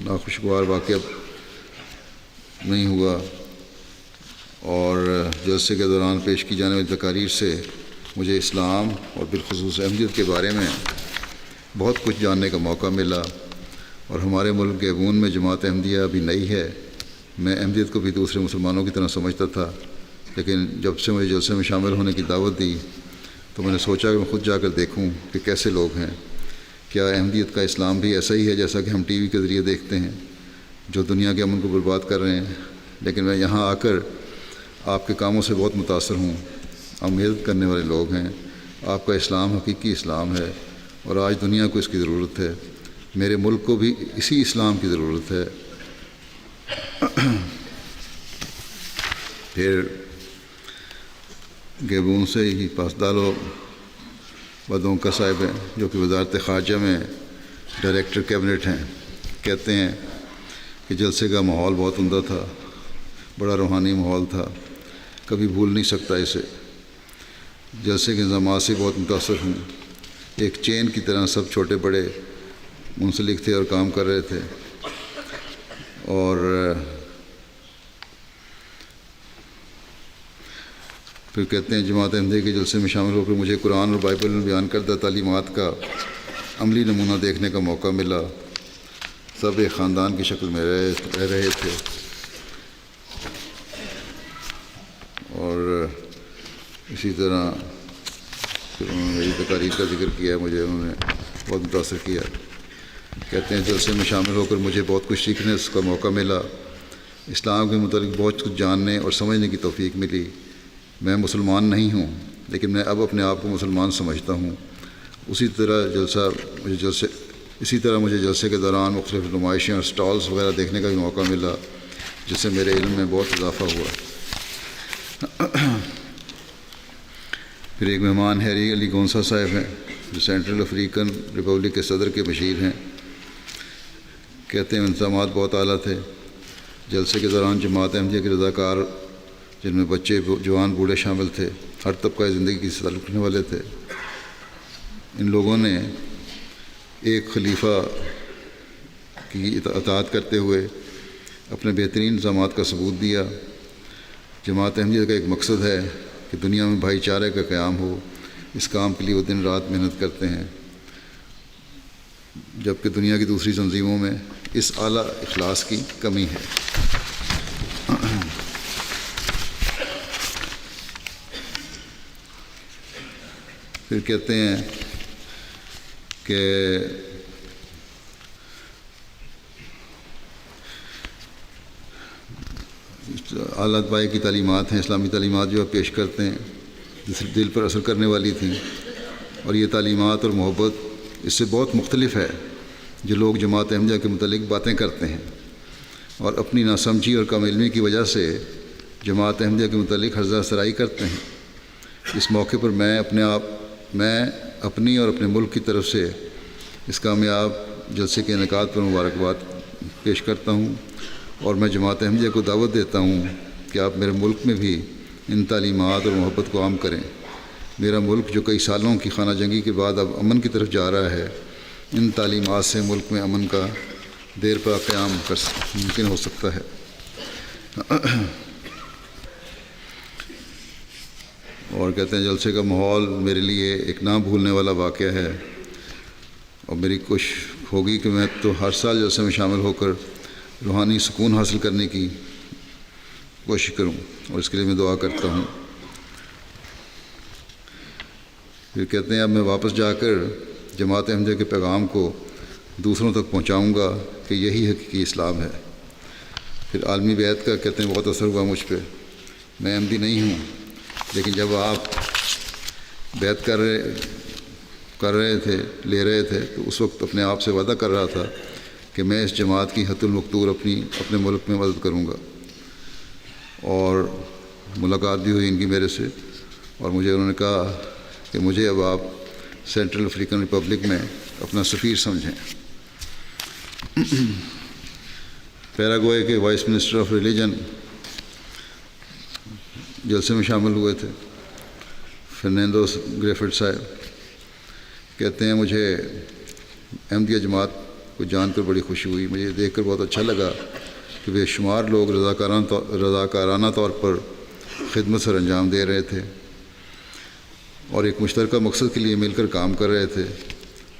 ناخوشگوار واقعہ نہیں ہوا. اور جلسے کے دوران پیش کی جانے والی تقاریر سے مجھے اسلام اور بالخصوص احمدیت کے بارے میں بہت کچھ جاننے کا موقع ملا. اور ہمارے ملک گیبون میں جماعت احمدیہ ابھی نئی ہے. میں احمدیت کو بھی دوسرے مسلمانوں کی طرح سمجھتا تھا، لیکن جب سے مجھے جلسے میں شامل ہونے کی دعوت دی تو میں نے سوچا کہ میں خود جا کر دیکھوں کہ کیسے لوگ ہیں. کیا احمدیت کا اسلام بھی ایسا ہی ہے جیسا کہ ہم ٹی وی کے ذریعے دیکھتے ہیں، جو دنیا کے امن کو برباد کر رہے ہیں؟ لیکن میں یہاں آ کر آپ کے کاموں سے بہت متاثر ہوں. آپ محنت کرنے والے لوگ ہیں. آپ کا اسلام حقیقی اسلام ہے اور آج دنیا کو اس کی ضرورت ہے. میرے ملک کو بھی اسی اسلام کی ضرورت ہے. پھر گیبون سے ہی پاسدالو بدونکا صاحب ہیں، جو کہ وزارت خارجہ میں ڈائریکٹر کیبنٹ ہیں. کہتے ہیں کہ جلسے کا ماحول بہت عمدہ تھا، بڑا روحانی ماحول تھا، کبھی بھول نہیں سکتا اسے. جلسے کے انتظامات سے بہت متاثر ہوں. ایک چین کی طرح سب چھوٹے بڑے منسلک تھے اور کام کر رہے تھے. اور پھر کہتے ہیں جماعت احمدیہ کے جلسے میں شامل ہو کر مجھے قرآن اور بائبل میں بیان کردہ تعلیمات کا عملی نمونہ دیکھنے کا موقع ملا. سب ایک خاندان کی شکل میں رہ رہے تھے اور اسی طرح پھر انہوں نے میری تقاریر کا ذکر کیا، مجھے انہوں نے بہت متاثر کیا. کہتے ہیں جلسے میں شامل ہو کر مجھے بہت کچھ سیکھنے اس کا موقع ملا. اسلام کے متعلق بہت کچھ جاننے اور سمجھنے کی توفیق ملی. میں مسلمان نہیں ہوں، لیکن میں اب اپنے آپ کو مسلمان سمجھتا ہوں. اسی طرح مجھے جلسے کے دوران مختلف نمائشیں اور سٹالز وغیرہ دیکھنے کا بھی موقع ملا، جس سے میرے علم میں بہت اضافہ ہوا. پھر ایک مہمان ہیری علی گونسا صاحب ہیں، جو سینٹرل افریقن ریپبلک کے صدر کے مشیر ہیں. کہتے ہیں انتظامات بہت اعلیٰ تھے. جلسے کے دوران جماعت احمدیہ کے رضاکار، جن میں بچے جوان بوڑھے شامل تھے، ہر طبقہ زندگی سے تعلق رکھنے والے تھے. ان لوگوں نے ایک خلیفہ کی اطاعت کرتے ہوئے اپنے بہترین انتظامات کا ثبوت دیا. جماعت احمدیہ کا ایک مقصد ہے کہ دنیا میں بھائی چارے کا قیام ہو. اس کام کے لیے وہ دن رات محنت کرتے ہیں، جبکہ دنیا کی دوسری تنظیموں میں اس اعلیٰ اخلاص کی کمی ہے. پھر کہتے ہیں کہ اعلیٰ پائے کی تعلیمات ہیں، اسلامی تعلیمات جو آپ پیش کرتے ہیں جس دل پر اثر کرنے والی تھیں، اور یہ تعلیمات اور محبت اس سے بہت مختلف ہے جو لوگ جماعت احمدیہ کے متعلق باتیں کرتے ہیں اور اپنی ناسمجھی اور کم علمی کی وجہ سے جماعت احمدیہ کے متعلق حرزہ سرائی کرتے ہیں۔ اس موقع پر میں اپنی اور اپنے ملک کی طرف سے اس کامیاب جلسے کے انعقاد پر مبارکباد پیش کرتا ہوں، اور میں جماعت احمدیہ کو دعوت دیتا ہوں کہ آپ میرے ملک میں بھی ان تعلیمات اور محبت کو عام کریں۔ میرا ملک جو کئی سالوں کی خانہ جنگی کے بعد اب امن کی طرف جا رہا ہے، ان تعلیمات سے ملک میں امن کا دیر پا قیام ممکن ہو سکتا ہے۔ اور کہتے ہیں جلسے کا ماحول میرے لیے ایک نہ بھولنے والا واقعہ ہے، اور میری کوشش ہوگی کہ میں تو ہر سال جلسے میں شامل ہو کر روحانی سکون حاصل کرنے کی کوشش کروں، اور اس کے لیے میں دعا کرتا ہوں۔ پھر کہتے ہیں اب میں واپس جا کر جماعت احمدیہ کے پیغام کو دوسروں تک پہنچاؤں گا کہ یہی حقیقی اسلام ہے۔ پھر عالمی بیعت کا کہتے ہیں بہت اثر ہوا مجھ پہ۔ میں احمدی نہیں ہوں، لیکن جب آپ بیعت کر رہے تھے تو اس وقت اپنے آپ سے وعدہ کر رہا تھا کہ میں اس جماعت کی حت المقتور اپنے ملک میں مدد کروں گا، اور ملاقات بھی ہوئی ان کی میرے سے، اور مجھے انہوں نے کہا کہ مجھے اب آپ سینٹرل افریقن ریپبلک میں اپنا سفیر سمجھیں۔ پیراگوئے کے وائس منسٹر آف ریلیجن جلسے میں شامل ہوئے تھے، فرنینڈوس گریفٹ صاحب، کہتے ہیں مجھے احمدیہ جماعت کو جان کر بڑی خوشی ہوئی۔ مجھے دیکھ کر بہت اچھا لگا کہ بے شمار لوگ رضاکارانہ طور پر خدمت سر انجام دے رہے تھے اور ایک مشترکہ مقصد کے لیے مل کر کام کر رہے تھے۔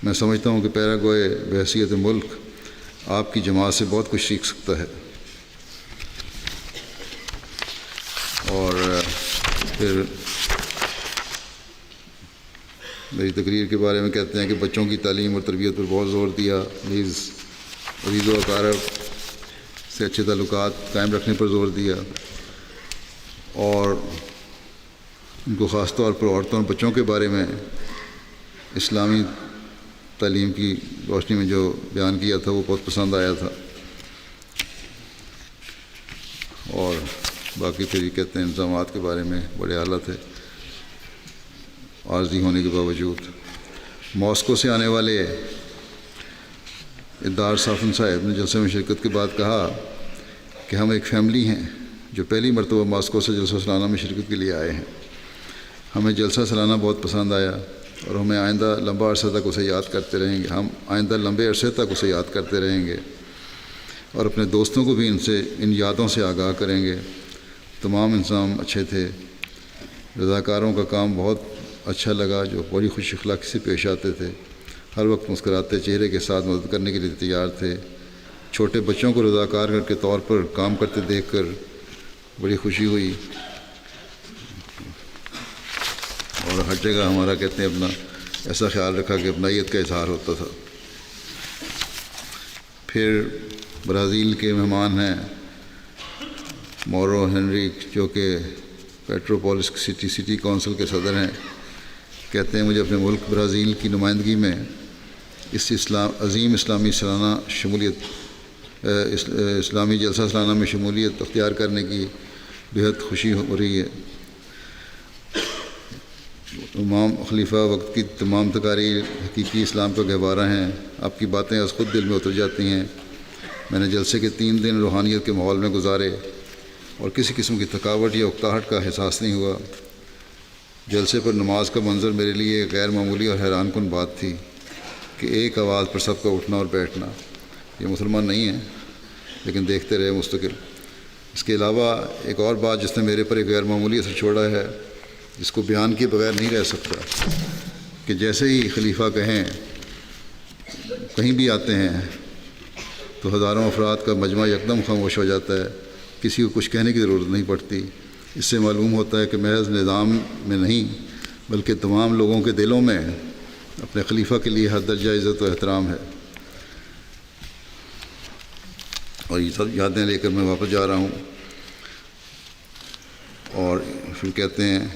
میں سمجھتا ہوں کہ پیراگوئے بحیثیت ملک آپ کی جماعت سے بہت کچھ سیکھ سکتا ہے۔ اور پھر میری تقریر کے بارے میں کہتے ہیں کہ بچوں کی تعلیم اور تربیت پر بہت زور دیا، عزیز و اقارب سے اچھے تعلقات قائم رکھنے پر زور دیا، اور ان کو خاص طور پر عورتوں اور بچوں کے بارے میں اسلامی تعلیم کی روشنی میں جو بیان کیا تھا وہ بہت پسند آیا تھا۔ اور باقی پھر یہ کہتے ہیں انتظامات کے بارے میں بڑے اعلیٰ تھے عارضی ہونے کے باوجود۔ ماسکو سے آنے والے ادار صافن صاحب نے جلسے میں شرکت کے بعد کہا کہ ہم ایک فیملی ہیں جو پہلی مرتبہ ماسکو سے جلسہ سالانہ میں شرکت کے لیے آئے ہیں۔ ہمیں جلسہ سالانہ بہت پسند آیا، اور ہمیں آئندہ لمبا عرصہ تک اسے یاد کرتے رہیں گے۔ ہم آئندہ لمبے عرصے تک اسے یاد کرتے رہیں گے، اور اپنے دوستوں کو بھی ان یادوں سے آگاہ کریں گے۔ تمام انتظام اچھے تھے، رضاکاروں کا کام بہت اچھا لگا جو بڑی خوش اخلاقی سے پیش آتے تھے، ہر وقت مسکراتے چہرے کے ساتھ مدد کرنے کے لیے تیار تھے۔ چھوٹے بچوں کو رضاکار کے طور پر کام کرتے دیکھ کر بڑی خوشی ہوئی، اور ہر جگہ ہمارا کہتے ہیں اپنا ایسا خیال رکھا کہ اپنائیت کا اظہار ہوتا تھا۔ پھر برازیل کے مہمان ہیں مورو ہنری، جو کہ پیٹروپولس سٹی کونسل کے صدر ہیں، کہتے ہیں مجھے اپنے ملک برازیل کی نمائندگی میں اس عظیم اسلامی جلسہ سالانہ میں شمولیت اختیار کرنے کی بہت خوشی ہو رہی ہے۔ امام خلیفہ وقت کی تمام تقاریر حقیقی اسلام کا گہوارہ ہیں، آپ کی باتیں از خود دل میں اتر جاتی ہیں۔ میں نے جلسے کے 3 دن روحانیت کے ماحول میں گزارے، اور کسی قسم کی تھکاوٹ یا اکتاہٹ کا احساس نہیں ہوا۔ جلسے پر نماز کا منظر میرے لیے ایک غیر معمولی اور حیران کن بات تھی کہ ایک آواز پر سب کا اٹھنا اور بیٹھنا۔ یہ مسلمان نہیں ہیں، لیکن دیکھتے رہے مستقل۔ اس کے علاوہ ایک اور بات جس نے میرے پر ایک غیر معمولی اثر چھوڑا ہے، جس کو بیان کیے بغیر نہیں رہ سکتا، کہ جیسے ہی خلیفہ کہیں بھی آتے ہیں تو ہزاروں افراد کا مجمع یکدم خاموش ہو جاتا ہے، کسی کو کچھ کہنے کی ضرورت نہیں پڑتی۔ اس سے معلوم ہوتا ہے کہ محض نظام میں نہیں بلکہ تمام لوگوں کے دلوں میں اپنے خلیفہ کے لیے ہر درجہ عزت و احترام ہے۔ اور یہ سب یادیں لے کر میں واپس جا رہا ہوں، اور پھر کہتے ہیں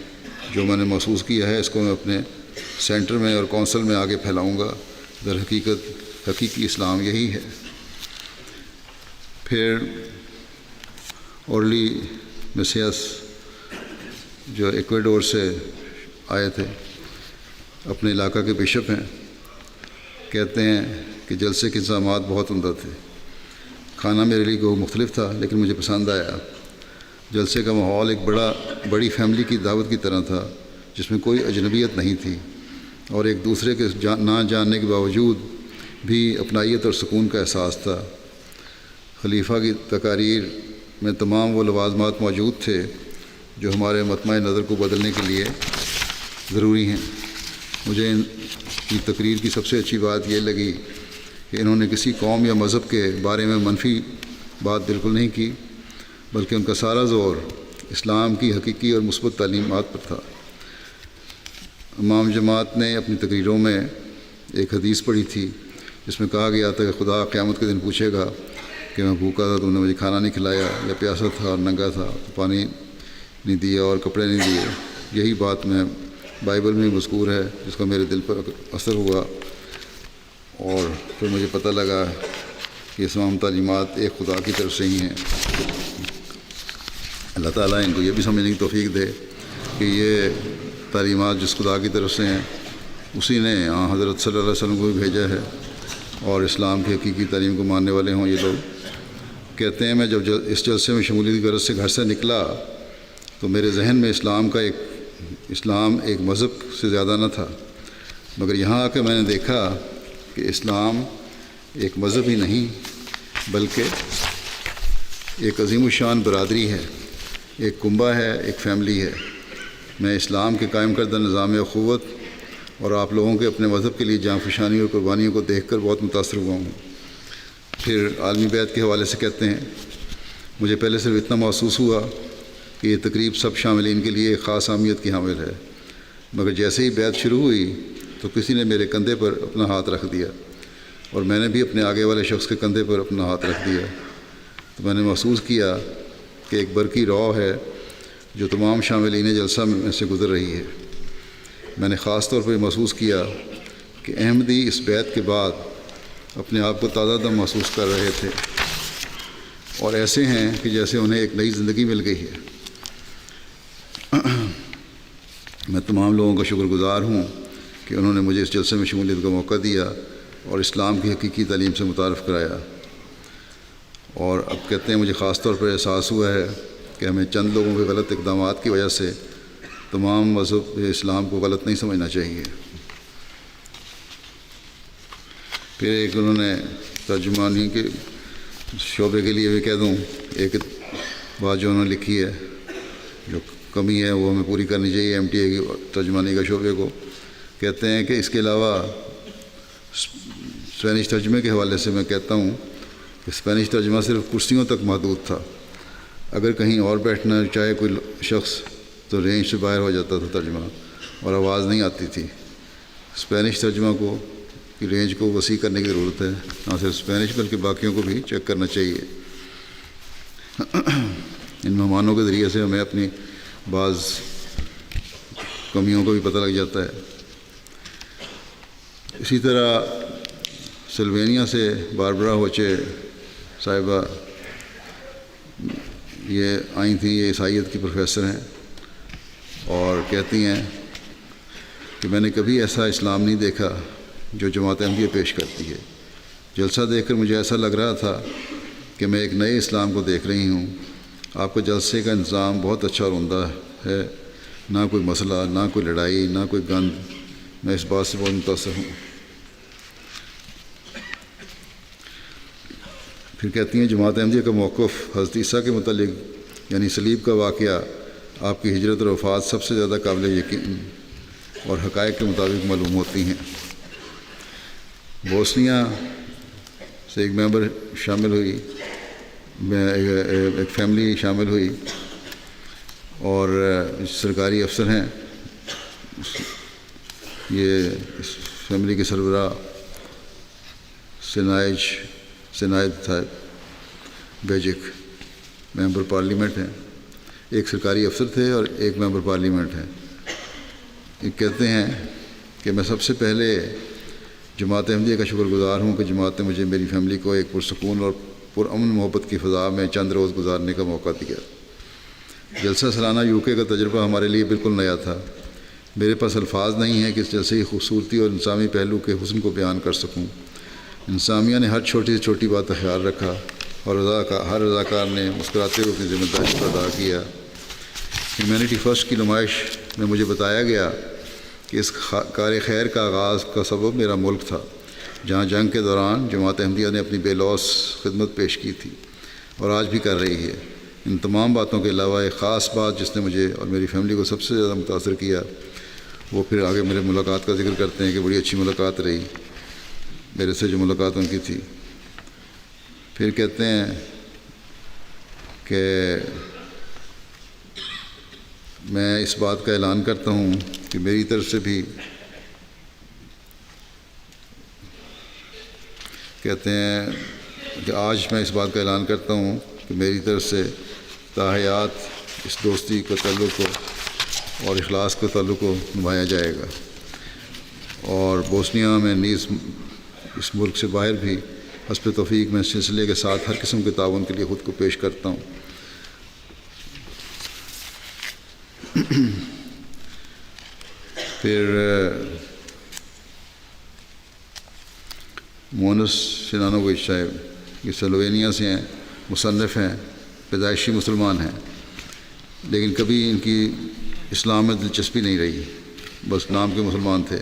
جو میں نے محسوس کیا ہے اس کو میں اپنے سینٹر میں اور کونسل میں آگے پھیلاؤں گا۔ در حقیقت حقیقی اسلام یہی ہے۔ پھر اورلی مسیاس جو ایکویڈور سے آئے تھے، اپنے علاقہ کے بشپ ہیں، کہتے ہیں کہ جلسے کے انتظامات بہت عمدہ تھے۔ کھانا میرے لیے کو مختلف تھا لیکن مجھے پسند آیا۔ جلسے کا ماحول ایک بڑی فیملی کی دعوت کی طرح تھا، جس میں کوئی اجنبیت نہیں تھی اور ایک دوسرے کے نہ جاننے کے باوجود بھی اپنائیت اور سکون کا احساس تھا۔ خلیفہ کی تقاریر میں تمام وہ لوازمات موجود تھے جو ہمارے مطمع نظر کو بدلنے کے لیے ضروری ہیں۔ مجھے ان کی تقریر کی سب سے اچھی بات یہ لگی کہ انہوں نے کسی قوم یا مذہب کے بارے میں منفی بات بالکل نہیں کی، بلکہ ان کا سارا زور اسلام کی حقیقی اور مثبت تعلیمات پر تھا۔ امام جماعت نے اپنی تقریروں میں ایک حدیث پڑھی تھی جس میں کہا گیا تھا کہ خدا قیامت کے دن پوچھے گا کہ میں بھوکا تھا، تم نے مجھے کھانا نہیں کھلایا، یا پیاسا تھا اور ننگا تھا تو پانی نہیں دیا اور کپڑے نہیں دیے۔ یہی بات میں بائبل میں مذکور ہے، جس کا میرے دل پر اثر ہوا، اور پھر مجھے پتہ لگا کہ تمام تعلیمات ایک خدا کی طرف سے ہی ہیں۔ اللہ تعالیٰ ان کو یہ بھی سمجھنے کی توفیق دے کہ یہ تعلیمات جس خدا کی طرف سے ہیں اسی نے حضرت صلی اللہ علیہ وسلم کو بھی بھیجا ہے، اور اسلام کی حقیقی تعلیم کو ماننے والے ہوں یہ لوگ۔ کہتے ہیں میں جب اس جلسے میں شمولیت کی غرض سے گھر سے نکلا تو میرے ذہن میں اسلام ایک مذہب سے زیادہ نہ تھا، مگر یہاں آ کے میں نے دیکھا کہ اسلام ایک مذہب ہی نہیں بلکہ ایک عظیم الشان برادری ہے، ایک کنبہ ہے، ایک فیملی ہے۔ میں اسلام کے قائم کردہ نظام اخوت اور آپ لوگوں کے اپنے مذہب کے لیے جان فشانی اور قربانیوں کو دیکھ کر بہت متاثر ہوا ہوں۔ پھر عالمی بیعت کے حوالے سے کہتے ہیں مجھے پہلے صرف اتنا محسوس ہوا کہ یہ تقریب سب شاملین کے لیے ایک خاص اہمیت کی حامل ہے، مگر جیسے ہی بیعت شروع ہوئی تو کسی نے میرے کندھے پر اپنا ہاتھ رکھ دیا اور میں نے بھی اپنے آگے والے شخص کے کندھے پر اپنا ہاتھ رکھ دیا، تو میں نے محسوس کیا کہ ایک برقی رو ہے جو تمام شاملین جلسہ میں سے گزر رہی ہے۔ میں نے خاص طور پر محسوس کیا کہ احمدی اس بیعت کے بعد اپنے آپ کو تازہ دم محسوس کر رہے تھے اور ایسے ہیں کہ جیسے انہیں ایک نئی زندگی مل گئی ہے۔ میں تمام لوگوں کا شکر گزار ہوں کہ انہوں نے مجھے اس جلسے میں شمولیت کا موقع دیا اور اسلام کی حقیقی تعلیم سے متعارف کرایا۔ اور اب کہتے ہیں مجھے خاص طور پر احساس ہوا ہے کہ ہمیں چند لوگوں کے غلط اقدامات کی وجہ سے تمام مذہب اسلام کو غلط نہیں سمجھنا چاہیے۔ پھر ایک انہوں نے ترجمانی کے شعبے کے لیے بھی کہہ دوں، ایک بات جو انہوں نے لکھی ہے جو کمی ہے وہ ہمیں پوری کرنی چاہیے MTA کی ترجمانی کا شعبے کو۔ کہتے ہیں کہ اس کے علاوہ اسپینش ترجمے کے حوالے سے میں کہتا ہوں کہ اسپینش ترجمہ صرف کرسیوں تک محدود تھا، اگر کہیں اور بیٹھنا چاہے کوئی شخص تو رینج سے باہر ہو جاتا تھا ترجمہ اور آواز نہیں آتی تھی۔ اسپینش ترجمہ کو کی رینج کو وسیع کرنے کی ضرورت ہے، نہ صرف اسپینش بلکہ باقیوں کو بھی چیک کرنا چاہیے۔ ان مہمانوں کے ذریعے سے ہمیں اپنی بعض کمیوں کو بھی پتہ لگ جاتا ہے۔ اسی طرح سلوینیا سے باربرا ہوچے صاحبہ یہ آئی تھیں، یہ عیسائیت کی پروفیسر ہیں، اور کہتی ہیں کہ میں نے کبھی ایسا اسلام نہیں دیکھا جو جماعت احمدیہ پیش کرتی ہے۔ جلسہ دیکھ کر مجھے ایسا لگ رہا تھا کہ میں ایک نئے اسلام کو دیکھ رہی ہوں۔ آپ کا جلسے کا انتظام بہت اچھا اور عمدہ ہے، نہ کوئی مسئلہ، نہ کوئی لڑائی، نہ کوئی گند۔ میں اس بات سے بہت متاثر ہوں۔ پھر کہتی ہیں جماعت احمدیہ کا موقف حضرت عیسیٰ کے متعلق یعنی صلیب کا واقعہ، آپ کی ہجرت اور وفات سب سے زیادہ قابل یقین اور حقائق کے مطابق معلوم ہوتی ہیں۔ بوسنیا سے ایک ممبر شامل ہوئی، ایک فیملی شامل ہوئی، اور سرکاری افسر ہیں یہ اس فیملی کے سربراہ سنائد تھا بیجک ممبر پارلیمنٹ ہیں، ایک سرکاری افسر تھے اور ایک ممبر پارلیمنٹ ہیں۔ یہ کہتے ہیں کہ میں سب سے پہلے جماعت احمدیہ کا شکر گزار ہوں کہ جماعت نے مجھے میری فیملی کو ایک پرسکون اور پرامن محبت کی فضا میں چند روز گزارنے کا موقع دیا۔ جلسہ سالانہ UK کا تجربہ ہمارے لیے بالکل نیا تھا۔ میرے پاس الفاظ نہیں ہیں کہ اس جلسے کی خوبصورتی اور انسانی پہلو کے حسن کو بیان کر سکوں۔ انسامیہ نے ہر چھوٹی سے چھوٹی بات کا خیال رکھا اور ہر رضاکار نے مسکراتے ہوئے اپنی ذمہ داری کو ادا کیا۔ ہیومینٹی فرسٹ کی نمائش میں مجھے بتایا گیا کہ اس کار خیر کا آغاز کا سبب میرا ملک تھا، جہاں جنگ کے دوران جماعت احمدیہ نے اپنی بے لوث خدمت پیش کی تھی اور آج بھی کر رہی ہے۔ ان تمام باتوں کے علاوہ ایک خاص بات جس نے مجھے اور میری فیملی کو سب سے زیادہ متاثر کیا، وہ پھر آگے میرے ملاقات کا ذکر کرتے ہیں کہ بڑی اچھی ملاقات رہی میرے سے جو ملاقات ان کی تھی۔ پھر کہتے ہیں کہ میں اس بات کا اعلان کرتا ہوں کہ میری طرف سے بھی کہتے ہیں کہ آج میں اس بات کا اعلان کرتا ہوں کہ میری طرف سے تاحیات اس دوستی کو تعلق کو اور اخلاص کے تعلق کو نبھایا جائے گا، اور بوسنیا میں نیز اس ملک سے باہر بھی حسب توفیق میں اس سلسلے کے ساتھ ہر قسم کے تعاون کے لیے خود کو پیش کرتا ہوں۔ پھر مونس سنانووچ صاحب یہ سلووینیا سے ہیں، مصنف ہیں، پیدائشی مسلمان ہیں، لیکن کبھی ان کی اسلام میں دلچسپی نہیں رہی، بس نام کے مسلمان تھے۔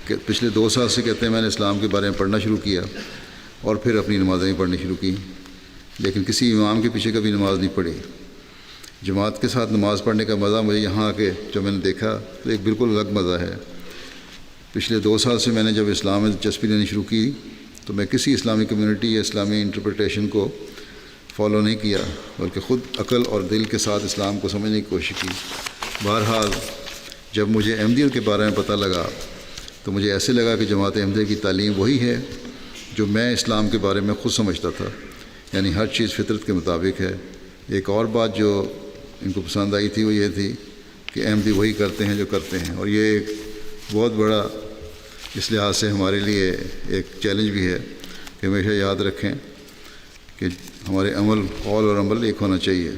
کہ پچھلے 2 سال سے کہتے ہیں میں نے اسلام کے بارے میں پڑھنا شروع کیا اور پھر اپنی نمازیں پڑھنی شروع کی، لیکن کسی امام کے پیچھے کبھی نماز نہیں پڑھی۔ جماعت کے ساتھ نماز پڑھنے کا مزہ مجھے یہاں آ کے جو میں نے دیکھا تو ایک بالکل الگ مزہ ہے۔ پچھلے 2 سال سے میں نے جب اسلام میں دلچسپی لینی شروع کی تو میں کسی اسلامی کمیونٹی یا اسلامی انٹرپریٹیشن کو فالو نہیں کیا، بلکہ خود عقل اور دل کے ساتھ اسلام کو سمجھنے کی کوشش کی۔ بہرحال جب مجھے احمدیت کے بارے میں پتہ لگا تو مجھے ایسے لگا کہ جماعت احمدیہ کی تعلیم وہی ہے جو میں اسلام کے بارے میں خود سمجھتا تھا، یعنی ہر چیز فطرت کے مطابق ہے۔ ایک اور بات جو ان کو پسند آئی تھی وہ یہ تھی کہ احمدی وہی کرتے ہیں جو کرتے ہیں، اور یہ ایک بہت بڑا اس لحاظ سے ہمارے لیے ایک چیلنج بھی ہے کہ ہمیشہ یاد رکھیں کہ ہمارے عمل، قول اور عمل ایک ہونا چاہیے،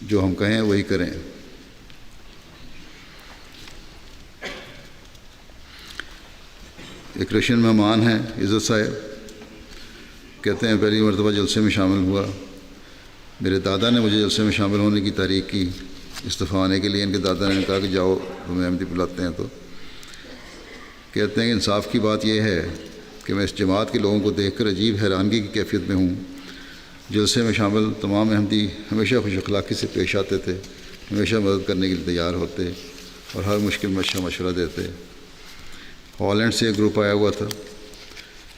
جو ہم کہیں وہی کریں۔ ایک رشین مہمان ہیں عزت صاحب، کہتے ہیں پہلی مرتبہ جلسے میں شامل ہوا، میرے دادا نے مجھے جلسے میں شامل ہونے کی تحریک کی، استعفیٰ آنے کے لیے ان کے دادا نے کہا کہ جاؤ ہمیں احمدی بلاتے ہیں۔ تو کہتے ہیں کہ انصاف کی بات یہ ہے کہ میں اس جماعت کے لوگوں کو دیکھ کر عجیب حیرانگی کی کیفیت میں ہوں۔ جلسے میں شامل تمام احمدی ہمیشہ خوش اخلاقی سے پیش آتے تھے، ہمیشہ مدد کرنے کے لیے تیار ہوتے اور ہر مشکل میں اچھا مشورہ دیتے۔ ہالینڈ سے ایک گروپ آیا ہوا تھا،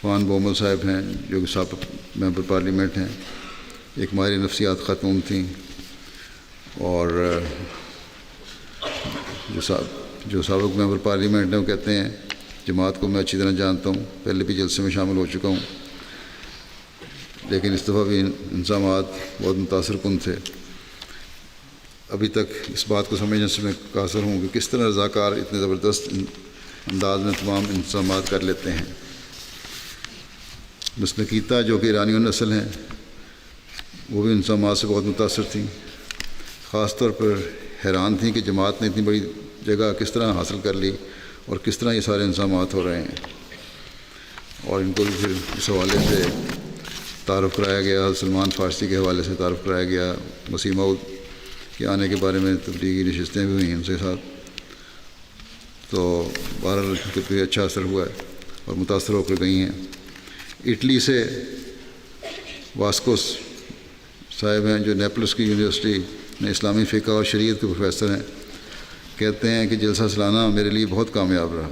فان بومل صاحب ہیں جو سابق ممبر پارلیمنٹ ہیں، ایک ماہر نفسیات خاتون تھیں، اور جو سابق ممبر پارلیمنٹ ہیں وہ کہتے ہیں جماعت کو میں اچھی طرح جانتا ہوں، پہلے بھی جلسے میں شامل ہو چکا ہوں، لیکن اس دفعہ بھی انضامات بہت متاثر کن تھے۔ ابھی تک اس بات کو سمجھنے سے میں قاصر ہوں کہ کس طرح رضاکار اتنے زبردست انداز میں تمام انتظامات کر لیتے ہیں۔ مس نکیتا جو کہ ایرانی نسل ہیں وہ بھی انتظامات سے بہت متاثر تھیں، خاص طور پر حیران تھیں کہ جماعت نے اتنی بڑی جگہ کس طرح حاصل کر لی اور کس طرح یہ سارے انتظامات ہو رہے ہیں، اور ان کو بھی پھر اس حوالے سے تعارف کرایا گیا، سلمان فارسی کے حوالے سے تعارف کرایا گیا، مسیح موعود کے آنے کے بارے میں تبلیغی نشستیں بھی ہوئی ہیں ان کے ساتھ۔ تو بہرحال پہ اچھا اثر ہوا ہے اور متاثر ہو کر گئی ہیں۔ اٹلی سے واسکوس صاحب ہیں جو نیپلس کی یونیورسٹی میں اسلامی فقہ اور شریعت کے پروفیسر ہیں، کہتے ہیں کہ جلسہ سالانہ میرے لیے بہت کامیاب رہا۔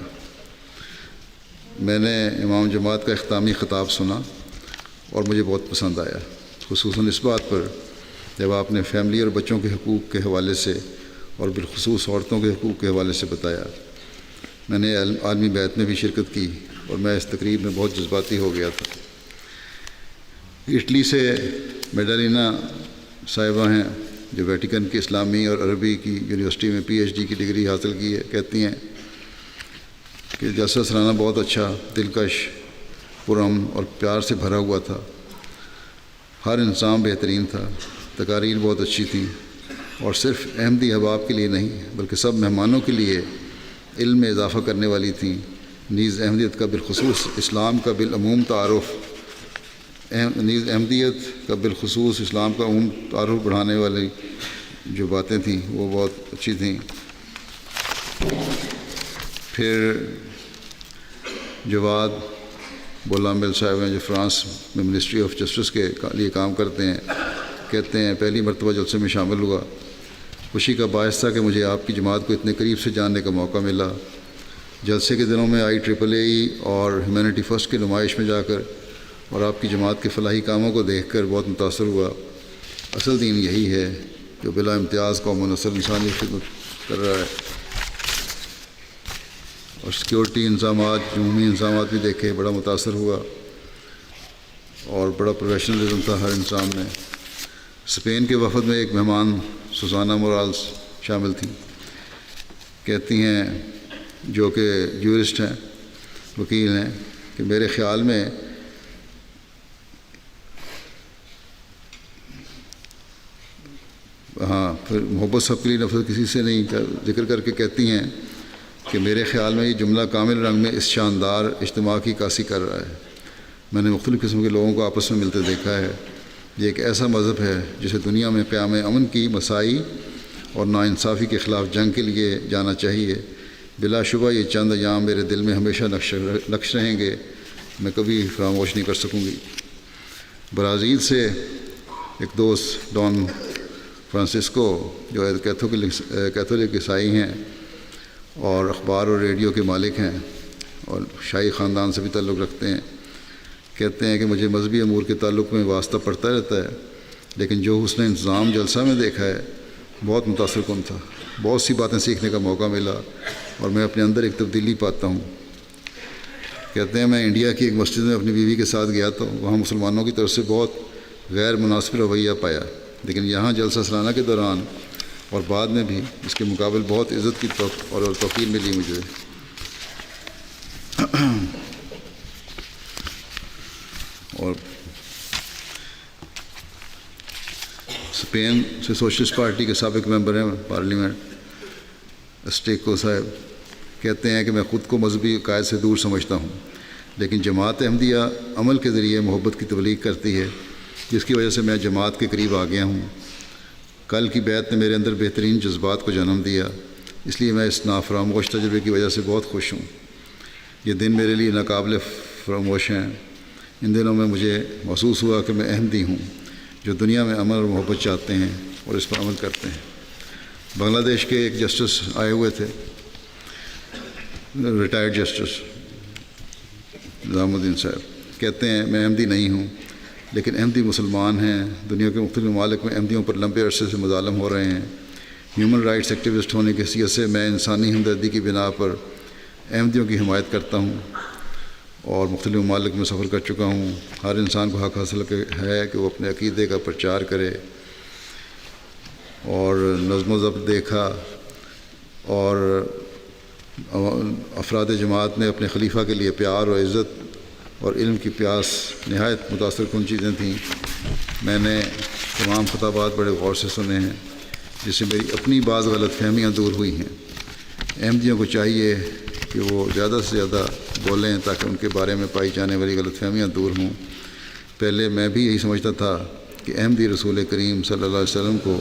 میں نے امام جماعت کا اختتامی خطاب سنا اور مجھے بہت پسند آیا، خصوصاً اس بات پر جب آپ نے فیملی اور بچوں کے حقوق کے حوالے سے اور بالخصوص عورتوں کے حقوق کے حوالے سے بتایا۔ میں نے عالمی بیعت میں بھی شرکت کی اور میں اس تقریب میں بہت جذباتی ہو گیا تھا۔ اٹلی سے میڈالینا صاحبہ ہیں جو ویٹیکن کی اسلامی اور عربی کی یونیورسٹی میں PhD کی ڈگری حاصل کی ہے، کہتی ہیں کہ جلسہ سالانہ بہت اچھا، دلکش، پرامن اور پیار سے بھرا ہوا تھا۔ ہر انسان بہترین تھا، تقاریر بہت اچھی تھیں اور صرف احمدی احباب کے لیے نہیں بلکہ سب مہمانوں کے لیے علم میں اضافہ کرنے والی تھیں۔ نیز احمدیت کا بالخصوص اسلام کا بالعموم تعارف عموم تعارف بڑھانے والی جو باتیں تھیں وہ بہت اچھی تھیں۔ پھر جواد بولامل صاحب ہیں جو فرانس میں منسٹری آف جسٹس کے لیے کام کرتے ہیں، کہتے ہیں پہلی مرتبہ جلسے میں شامل ہوا، خوشی کا باعث تھا کہ مجھے آپ کی جماعت کو اتنے قریب سے جاننے کا موقع ملا۔ جلسے کے دنوں میں IEEE اور ہیومینٹی فرسٹ کی نمائش میں جا کر اور آپ کی جماعت کے فلاحی کاموں کو دیکھ کر بہت متاثر ہوا۔ اصل دین یہی ہے جو بلا امتیاز قوم و نسل انسانی خدمت کر رہا ہے، اور سیکیورٹی انتظامات، عمومی انتظامات بھی دیکھے، بڑا متاثر ہوا اور بڑا پروفیشنلزم تھا ہر انسان میں۔ اسپین کے وفد میں ایک مہمان سوزانا مورالز شامل تھیں، کہتی ہیں جو کہ جورسٹ ہیں، وکیل ہیں، کہ میرے خیال میں پھر محبت سب کے لیے نفرت کسی سے نہیں کا ذکر کر کے کہتی ہیں کہ میرے خیال میں یہ جملہ کامل رنگ میں اس شاندار اجتماع کی عکاسی کر رہا ہے۔ میں نے مختلف قسم کے لوگوں کو آپس میں ملتے دیکھا ہے۔ یہ ایک ایسا مذہب ہے جسے دنیا میں قیام امن کی مساعی اور ناانصافی کے خلاف جنگ کے لیے جانا چاہیے۔ بلا شبہ یہ چند ایام میرے دل میں ہمیشہ نقش رہیں گے، میں کبھی فراموش نہیں کر سکوں گی۔ برازیل سے ایک دوست ڈان فرانسسکو جو کیتھولک عیسائی ہیں اور اخبار اور ریڈیو کے مالک ہیں اور شاہی خاندان سے بھی تعلق رکھتے ہیں، کہتے ہیں کہ مجھے مذہبی امور کے تعلق میں واسطہ پڑتا رہتا ہے، لیکن جو حسن انتظام جلسہ میں دیکھا ہے بہت متاثر کن تھا۔ بہت سی باتیں سیکھنے کا موقع ملا اور میں اپنے اندر ایک تبدیلی پاتا ہوں۔ کہتے ہیں میں انڈیا کی ایک مسجد میں اپنی بیوی کے ساتھ گیا تو وہاں مسلمانوں کی طرف سے بہت غیر مناسب رویہ پایا، لیکن یہاں جلسہ سالانہ کے دوران اور بعد میں بھی اس کے مقابل بہت عزت کی اور توقیر ملی مجھے۔ اور اسپین سے سوشلسٹ پارٹی کے سابق ممبر ہیں پارلیمنٹ اسٹیکو صاحب، کہتے ہیں کہ میں خود کو مذہبی عقائد سے دور سمجھتا ہوں، لیکن جماعت احمدیہ عمل کے ذریعے محبت کی تبلیغ کرتی ہے، جس کی وجہ سے میں جماعت کے قریب آ گیا ہوں۔ کل کی بیعت نے میرے اندر بہترین جذبات کو جنم دیا، اس لیے میں اس نافراموش تجربے کی وجہ سے بہت خوش ہوں۔ یہ دن میرے لیے ناقابل فراموش ہیں۔ ان دنوں میں مجھے محسوس ہوا کہ میں احمدی ہوں جو دنیا میں امن اور محبت چاہتے ہیں اور اس پر عمل کرتے ہیں۔ بنگلہ دیش کے ایک جسٹس آئے ہوئے تھے، ریٹائرڈ جسٹس نظام الدین صاحب، کہتے ہیں میں احمدی نہیں ہوں لیکن احمدی مسلمان ہیں۔ دنیا کے مختلف ممالک میں احمدیوں پر لمبے عرصے سے مظالم ہو رہے ہیں۔ ہیومن رائٹس ایکٹیوسٹ ہونے کی حیثیت سے میں انسانی ہمدردی کی بنا پر احمدیوں کی حمایت کرتا ہوں اور مختلف ممالک میں سفر کر چکا ہوں۔ ہر انسان کو حق حاصل ہے کہ وہ اپنے عقیدے کا پرچار کرے، اور نظم و ضبط دیکھا اور افراد جماعت میں اپنے خلیفہ کے لیے پیار اور عزت اور علم کی پیاس نہایت متاثر کن چیزیں تھیں۔ میں نے تمام خطابات بڑے غور سے سنے ہیں، جس سے میری اپنی بعض غلط فہمیاں دور ہوئی ہیں۔ احمدیوں کو چاہیے کہ وہ زیادہ سے زیادہ بولیں تاکہ ان کے بارے میں پائی جانے والی غلط فہمیاں دور ہوں۔ پہلے میں بھی یہی سمجھتا تھا کہ احمدی رسول کریم صلی اللہ علیہ وسلم کو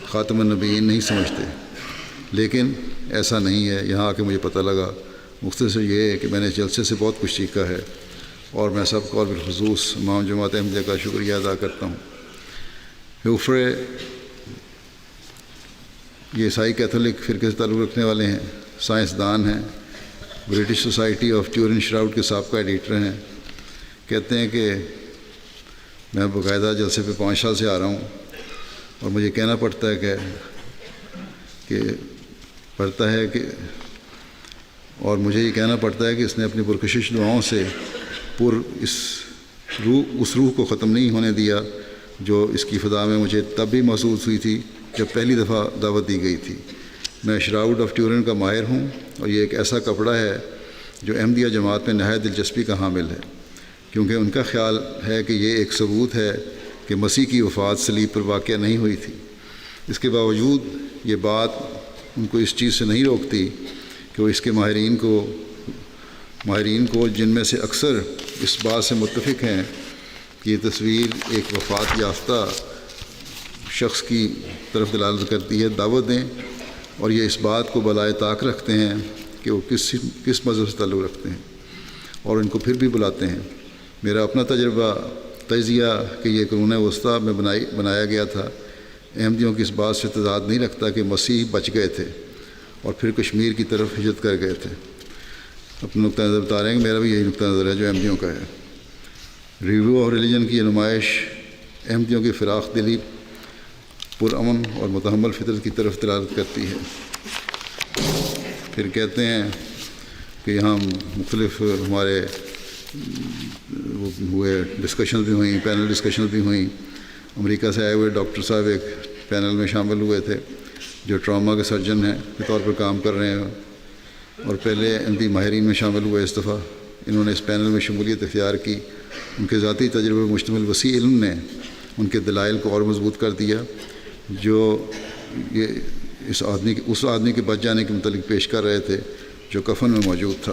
خاتم النبیین نہیں سمجھتے، لیکن ایسا نہیں ہے۔ یہاں آ کے مجھے پتہ لگا۔ مختصر یہ ہے کہ میں نے جلسے سے بہت کچھ سیکھا ہے اور میں سب کو اور بالخصوص امام جماعت احمدیہ کا شکریہ ادا کرتا ہوں۔ ہیوفرے یہ عیسائی کیتھولک فرقے سے تعلق رکھنے والے ہیں، سائنسدان ہیں، برٹش سوسائٹی آف ٹیورن شراؤڈ کے سابقہ ایڈیٹر ہیں۔ کہتے ہیں کہ میں باقاعدہ جلسے پہ 5 سال سے آ رہا ہوں اور مجھے کہنا پڑتا ہے کہ کہ پڑھتا ہے کہ اور مجھے یہ کہنا پڑتا ہے کہ اس نے اپنی پرکشش دعاؤں سے اس روح کو ختم نہیں ہونے دیا جو اس کی فضا میں مجھے تب بھی محسوس ہوئی تھی جب پہلی دفعہ دعوت دی گئی تھی۔ میں شراؤڈ آف ٹیورن کا ماہر ہوں، اور یہ ایک ایسا کپڑا ہے جو احمدیہ جماعت میں نہایت دلچسپی کا حامل ہے، کیونکہ ان کا خیال ہے کہ یہ ایک ثبوت ہے کہ مسیح کی وفات صلیب پر واقع نہیں ہوئی تھی۔ اس کے باوجود یہ بات ان کو اس چیز سے نہیں روکتی کہ وہ اس کے ماہرین کو جن میں سے اکثر اس بات سے متفق ہیں کہ یہ تصویر ایک وفات یافتہ شخص کی طرف دلالت کرتی ہے، دعوت دیں، اور یہ اس بات کو بالائے طاق رکھتے ہیں کہ وہ کس مذہب سے تعلق رکھتے ہیں، اور ان کو پھر بھی بلاتے ہیں۔ میرا اپنا تجزیہ کہ یہ قرون وسطیٰ میں بنایا گیا تھا احمدیوں کی اس بات سے تضاد نہیں رکھتا کہ مسیح بچ گئے تھے اور پھر کشمیر کی طرف ہجرت کر گئے تھے۔ اپنا نقطہ نظر بتا رہے ہیں کہ میرا بھی یہی نقطہ نظر ہے جو احمدیوں کا ہے۔ ریویو آف ریلیجن کی یہ نمائش احمدیوں کی فراخ دلی، پرامن اور متحمل فطرت کی طرف دلالت کرتی ہے۔ پھر کہتے ہیں کہ یہاں مختلف ہمارے ہوئے ڈسکشنز بھی ہوئیں، پینل ڈسکشنز بھی ہوئیں۔ امریکہ سے آئے ہوئے ڈاکٹر صاحب ایک پینل میں شامل ہوئے تھے جو ٹراما کے سرجن ہیں کے طور پر کام کر رہے ہیں، اور پہلے احمدی ماہرین میں شامل ہوئے اس دفعہ۔ انہوں نے اس پینل میں شمولیت اختیار کی۔ ان کے ذاتی تجربے پر مشتمل وسیع علم نے ان کے دلائل کو اور مضبوط کر دیا جو یہ اس آدمی کے بچ جانے کے متعلق پیش کر رہے تھے جو کفن میں موجود تھا۔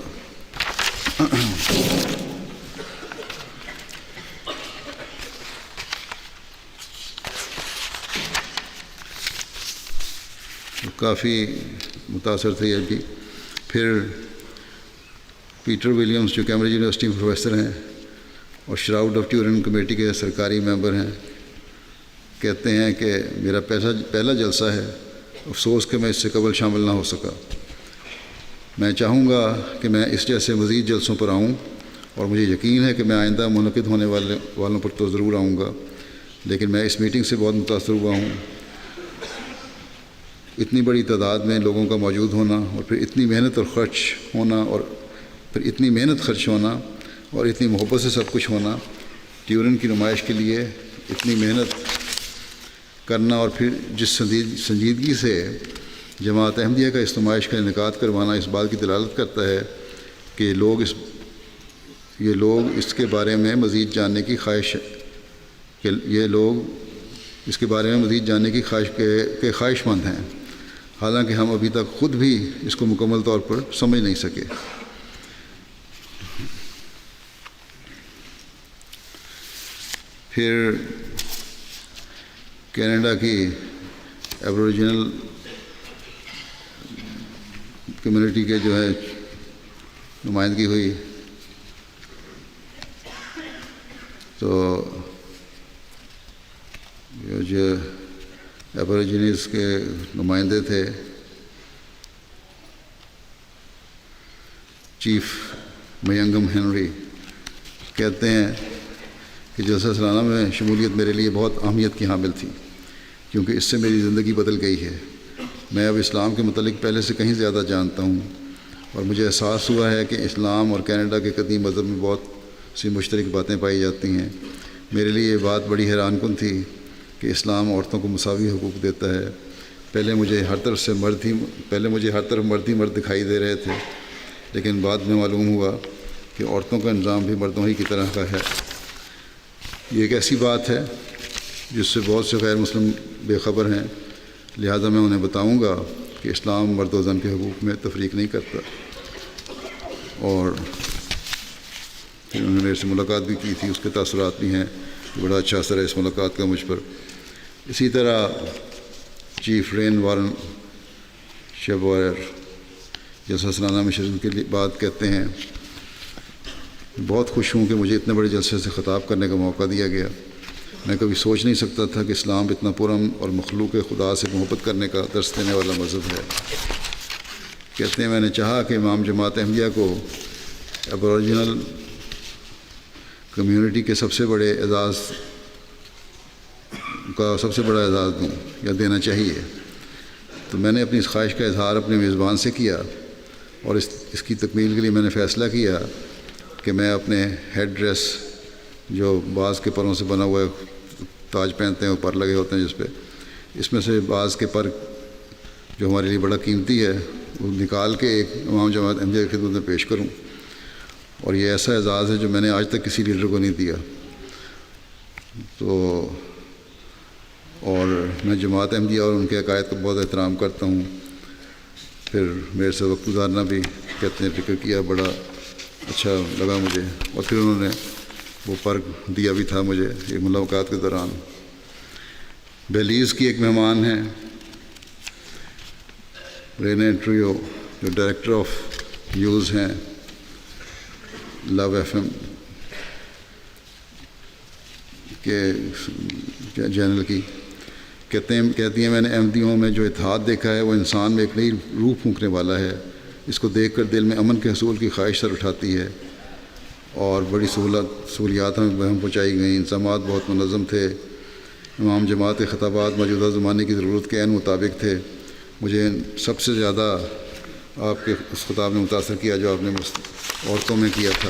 کافی متاثر تھے یہ بھی۔ پھر پیٹر ولیمز جو کیمبرج یونیورسٹی میں پروفیسر ہیں اور شراؤڈ آف ٹیورن کمیٹی کے سرکاری ممبر ہیں، کہتے ہیں کہ میرا پہلا جلسہ ہے، افسوس کہ میں اس سے قبل شامل نہ ہو سکا۔ میں چاہوں گا کہ میں اس جیسے مزید جلسوں پر آؤں، اور مجھے یقین ہے کہ میں آئندہ منعقد ہونے والوں پر تو ضرور آؤں گا، لیکن میں اس میٹنگ سے بہت متاثر ہوا ہوں۔ اتنی بڑی تعداد میں لوگوں کا موجود ہونا، اور پھر اتنی محنت خرچ ہونا اور اتنی محبت سے سب کچھ ہونا، ٹیورن کی نمائش کے لیے اتنی محنت کرنا، اور پھر جس سنجیدگی سے جماعت احمدیہ کا اس نمائش کا انعقاد کروانا اس بات کی دلالت کرتا ہے کہ یہ لوگ اس کے بارے میں مزید جاننے کی خواہش مند ہیں، حالانکہ ہم ابھی تک خود بھی اس کو مکمل طور پر سمجھ نہیں سکے۔ پھر کینیڈا کی ایبوریجنل کمیونٹی کے جو ہے نمائندگی ہوئی، تو جو ایبوریجنز کے نمائندے تھے، چیف میانگم ہنری، کہتے ہیں کہ جلسہ سالانہ میں شمولیت میرے لیے بہت اہمیت کی حامل تھی، کیونکہ اس سے میری زندگی بدل گئی ہے۔ میں اب اسلام کے متعلق پہلے سے کہیں زیادہ جانتا ہوں، اور مجھے احساس ہوا ہے کہ اسلام اور کینیڈا کے قدیم مذہب میں بہت سی مشترک باتیں پائی جاتی ہیں۔ میرے لیے یہ بات بڑی حیران کن تھی کہ اسلام عورتوں کو مساوی حقوق دیتا ہے۔ پہلے مجھے ہر طرف مرد ہی مرد دکھائی دے رہے تھے، لیکن بعد میں معلوم ہوا کہ عورتوں کا نظام بھی مردوں ہی کی طرح کا ہے۔ یہ ایک ایسی بات ہے جس سے بہت سے غیر مسلم بے خبر ہیں، لہذا میں انہیں بتاؤں گا کہ اسلام مرد و زن کے حقوق میں تفریق نہیں کرتا۔ اور پھر انہوں نے میرے سے ملاقات بھی کی تھی، اس کے تاثرات بھی ہیں، بڑا اچھا اثر ہے اس ملاقات کا مجھ پر۔ اسی طرح چیف رین وارن شیبوائر جلسہ سالانہ میں شرکت کے بعد کہتے ہیں، بہت خوش ہوں کہ مجھے اتنے بڑے جلسے سے خطاب کرنے کا موقع دیا گیا۔ میں کبھی سوچ نہیں سکتا تھا کہ اسلام اتنا پرامن اور مخلوق خدا سے محبت کرنے کا درس دینے والا مذہب ہے۔ کہتے ہیں، میں نے چاہا کہ امام جماعت احمدیہ کو ایبوریجنل کمیونٹی کے سب سے بڑا اعزاز دوں یا دینا چاہیے، تو میں نے اپنی اس خواہش کا اظہار اپنے میزبان سے کیا، اور اس کی تکمیل کے لیے میں نے فیصلہ کیا کہ میں اپنے ہیڈ ڈریس جو بعض کے پروں سے بنا ہوا تاج پہنتے ہیں، وہ پر لگے ہوتے ہیں جس پہ، اس میں سے بعض کے پر جو ہمارے لیے بڑا قیمتی ہے وہ نکال کے ایک امام جماعت احمدیہ کی خدمت میں پیش کروں، اور یہ ایسا اعزاز ہے جو میں نے آج تک کسی لیڈر کو نہیں دیا۔ تو اور میں جماعت احمدیہ اور ان کے عقائد کا بہت احترام کرتا ہوں۔ پھر میرے سے وقت گزارنا بھی کہتے ہیں فکر کیا، بڑا اچھا لگا مجھے، اور پھر انہوں نے وہ پر دیا بھی تھا مجھے یہ ملاقات کے دوران۔ بیلیز کی ایک مہمان ہیں رینے ٹریو، جو ڈائریکٹر آف نیوز ہیں لو ایف ایم کے چینل کی، کہتی ہیں میں نے احمدیوں میں جو اتحاد دیکھا ہے وہ انسان میں ایک نئی روح پھونکنے والا ہے، اس کو دیکھ کر دل میں امن کے حصول کی خواہش سر اٹھاتی ہے، اور بڑی سہولیات ہمیں بہم پہنچائی گئیں، انتظامات بہت منظم تھے، امام جماعت کے خطابات موجودہ زمانے کی ضرورت کے عین مطابق تھے۔ مجھے سب سے زیادہ آپ کے اس خطاب نے متاثر کیا جو آپ نے عورتوں میں کیا تھا،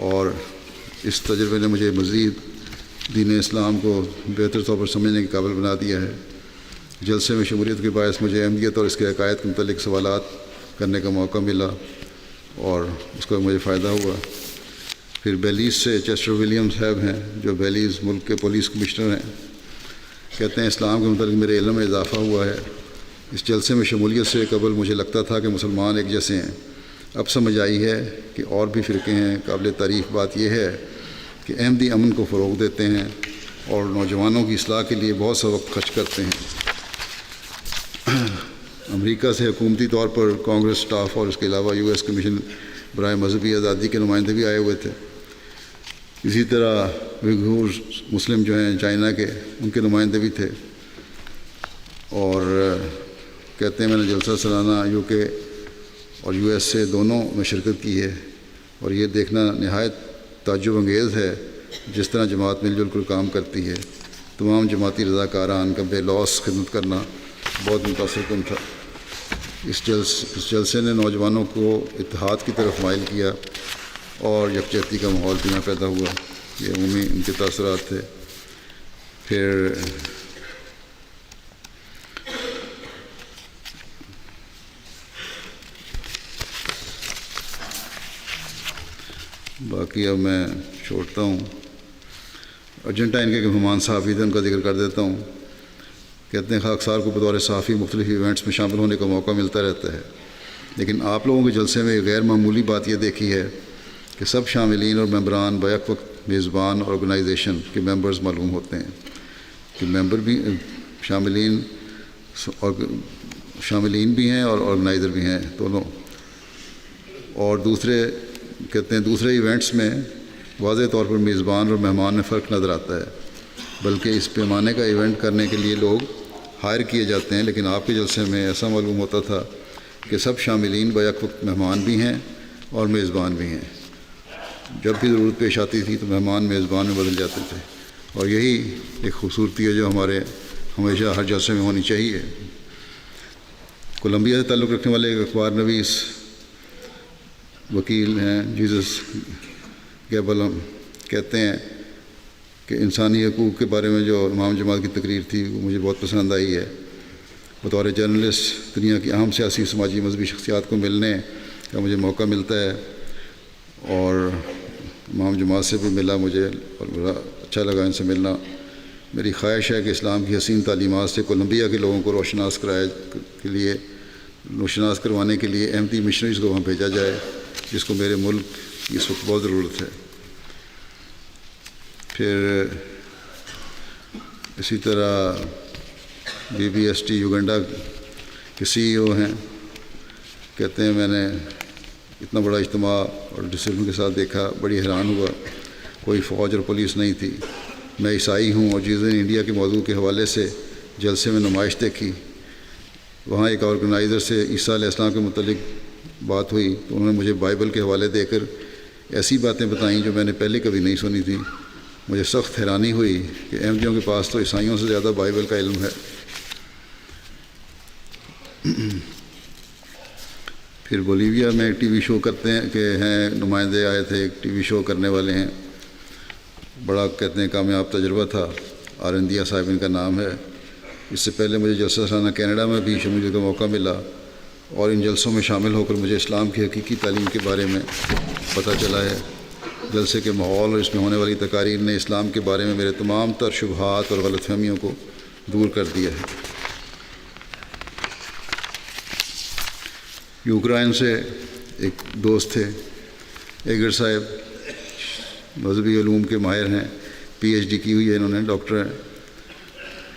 اور اس تجربے نے مجھے مزید دین اسلام کو بہتر طور پر سمجھنے کے قابل بنا دیا ہے۔ جلسے میں شمولیت کے باعث مجھے احمدیت اور اس کے عقائد کے متعلق سوالات کرنے کا موقع ملا، اور اس کا مجھے فائدہ ہوا۔ پھر بیلیز سے چیسٹر ولیم صاحب ہیں جو بیلیز ملک کے پولیس کمشنر ہیں، کہتے ہیں اسلام کے متعلق میرے علم میں اضافہ ہوا ہے۔ اس جلسے میں شمولیت سے قبل مجھے لگتا تھا کہ مسلمان ایک جیسے ہیں، اب سمجھ آئی ہے کہ اور بھی فرقے ہیں۔ قابل تعریف بات یہ ہے کہ احمدی امن کو فروغ دیتے ہیں اور نوجوانوں کی اصلاح کے لیے بہت سا وقت خرچ کرتے ہیں۔ امریکہ سے حکومتی طور پر کانگریس سٹاف اور اس کے علاوہ یو ایس کمیشن برائے مذہبی آزادی کے نمائندے بھی آئے ہوئے تھے۔ اسی طرح ویگھور مسلم جو ہیں چائنا کے، ان کے نمائندے بھی تھے، اور کہتے ہیں میں نے جلسہ سالانہ یو کے اور یو ایس سے دونوں میں شرکت کی ہے، اور یہ دیکھنا نہایت تعجب انگیز ہے جس طرح جماعت مل جل کر کام کرتی ہے۔ تمام جماعتی رضاکاران کا بے لوث خدمت کرنا بہت متاثر کن تھا۔ اس جلسے نے نوجوانوں کو اتحاد کی طرف مائل کیا اور یکجہتی کا ماحول پینا پیدا ہوا۔ یہ عمومی ان کے تاثرات تھے۔ پھر باقی اب میں چھوڑتا ہوں۔ ارجنٹائن کے مہمان صحافی تھے، ان کا ذکر کر دیتا ہوں۔ کہتے ہیں خاکسار کو بطور صحافی مختلف ایونٹس میں شامل ہونے کا موقع ملتا رہتا ہے، لیکن آپ لوگوں کے جلسے میں غیر معمولی بات یہ دیکھی ہے کہ سب شاملین اور ممبران بیک وقت میزبان اور آرگنائزیشن کے ممبرز معلوم ہوتے ہیں، کہ ممبر بھی شاملین بھی ہیں اور آرگنائزر بھی ہیں دونوں۔ اور کہتے ہیں دوسرے ایونٹس میں واضح طور پر میزبان اور مہمان میں فرق نظر آتا ہے، بلکہ اس پیمانے کا ایونٹ کرنے کے لیے لوگ ہائر کیے جاتے ہیں، لیکن آپ کے جلسے میں ایسا معلوم ہوتا تھا کہ سب شاملین بیک وقت مہمان بھی ہیں اور میزبان بھی ہیں۔ جب بھی ضرورت پیش آتی تھی تو مہمان میزبان میں بدل جاتے تھے، اور یہی ایک خوبصورتی ہے جو ہمارے ہمیشہ ہر جلسے میں ہونی چاہیے۔ کولمبیا سے تعلق رکھنے والے ایک اخبار نویس وکیل ہیں جیزس گیبلم، کہتے ہیں کہ انسانی حقوق کے بارے میں جو امام جماعت کی تقریر تھی وہ مجھے بہت پسند آئی ہے۔ بطور جرنلسٹ دنیا کی اہم سیاسی سماجی مذہبی شخصیات کو ملنے کا مجھے موقع ملتا ہے، اور امام جماعت سے بھی ملا مجھے، اور بڑا اچھا لگا ان سے ملنا۔ میری خواہش ہے کہ اسلام کی حسین تعلیمات سے کولمبیا کے لوگوں کو روشناس کروانے کے لیے احمدی مشنریز کو وہاں بھیجا جائے، جس کو میرے ملک کی اس وقت بہت ضرورت ہے۔ پھر اسی طرح BBST یوگنڈا کے CEO ہیں، کہتے ہیں میں نے اتنا بڑا اجتماع اور ڈسپلن کے ساتھ دیکھا، بڑی حیران ہوا۔ کوئی فوج اور پولیس نہیں تھی۔ میں عیسائی ہوں اور جس دن انڈیا کے موضوع کے حوالے سے جلسے میں نمائش دیکھی، وہاں ایک آرگنائزر سے عیسیٰ علیہ السلام کے متعلق بات ہوئی تو انہوں نے مجھے بائبل کے حوالے دے کر ایسی باتیں بتائیں جو میں نے پہلے کبھی نہیں سنی تھیں۔ مجھے سخت حیرانی ہوئی کہ احمدیوں کے پاس تو عیسائیوں سے زیادہ بائبل کا علم ہے۔ پھر بولیویا میں ایک ٹی وی شو کرتے ہیں کہ ہیں نمائندے آئے تھے، ایک ٹی وی شو کرنے والے ہیں، بڑا کہتے ہیں کامیاب تجربہ تھا، آرندیہ صاحب ان کا نام ہے۔ اس سے پہلے مجھے جلسہ سالانہ کینیڈا میں بھی شمولیت کا موقع ملا، اور ان جلسوں میں شامل ہو کر مجھے اسلام کی حقیقی تعلیم کے بارے میں پتہ چلا ہے۔ جلسے کے ماحول اور اس میں ہونے والی تقاریر نے اسلام کے بارے میں میرے تمام تر شبہات اور غلط فہمیوں کو دور کر دیا ہے۔ یوکرائن سے ایک دوست تھے، ایگر صاحب، مذہبی علوم کے ماہر ہیں، پی ایچ ڈی کی ہوئی ہے انہوں نے، ڈاکٹر ہیں،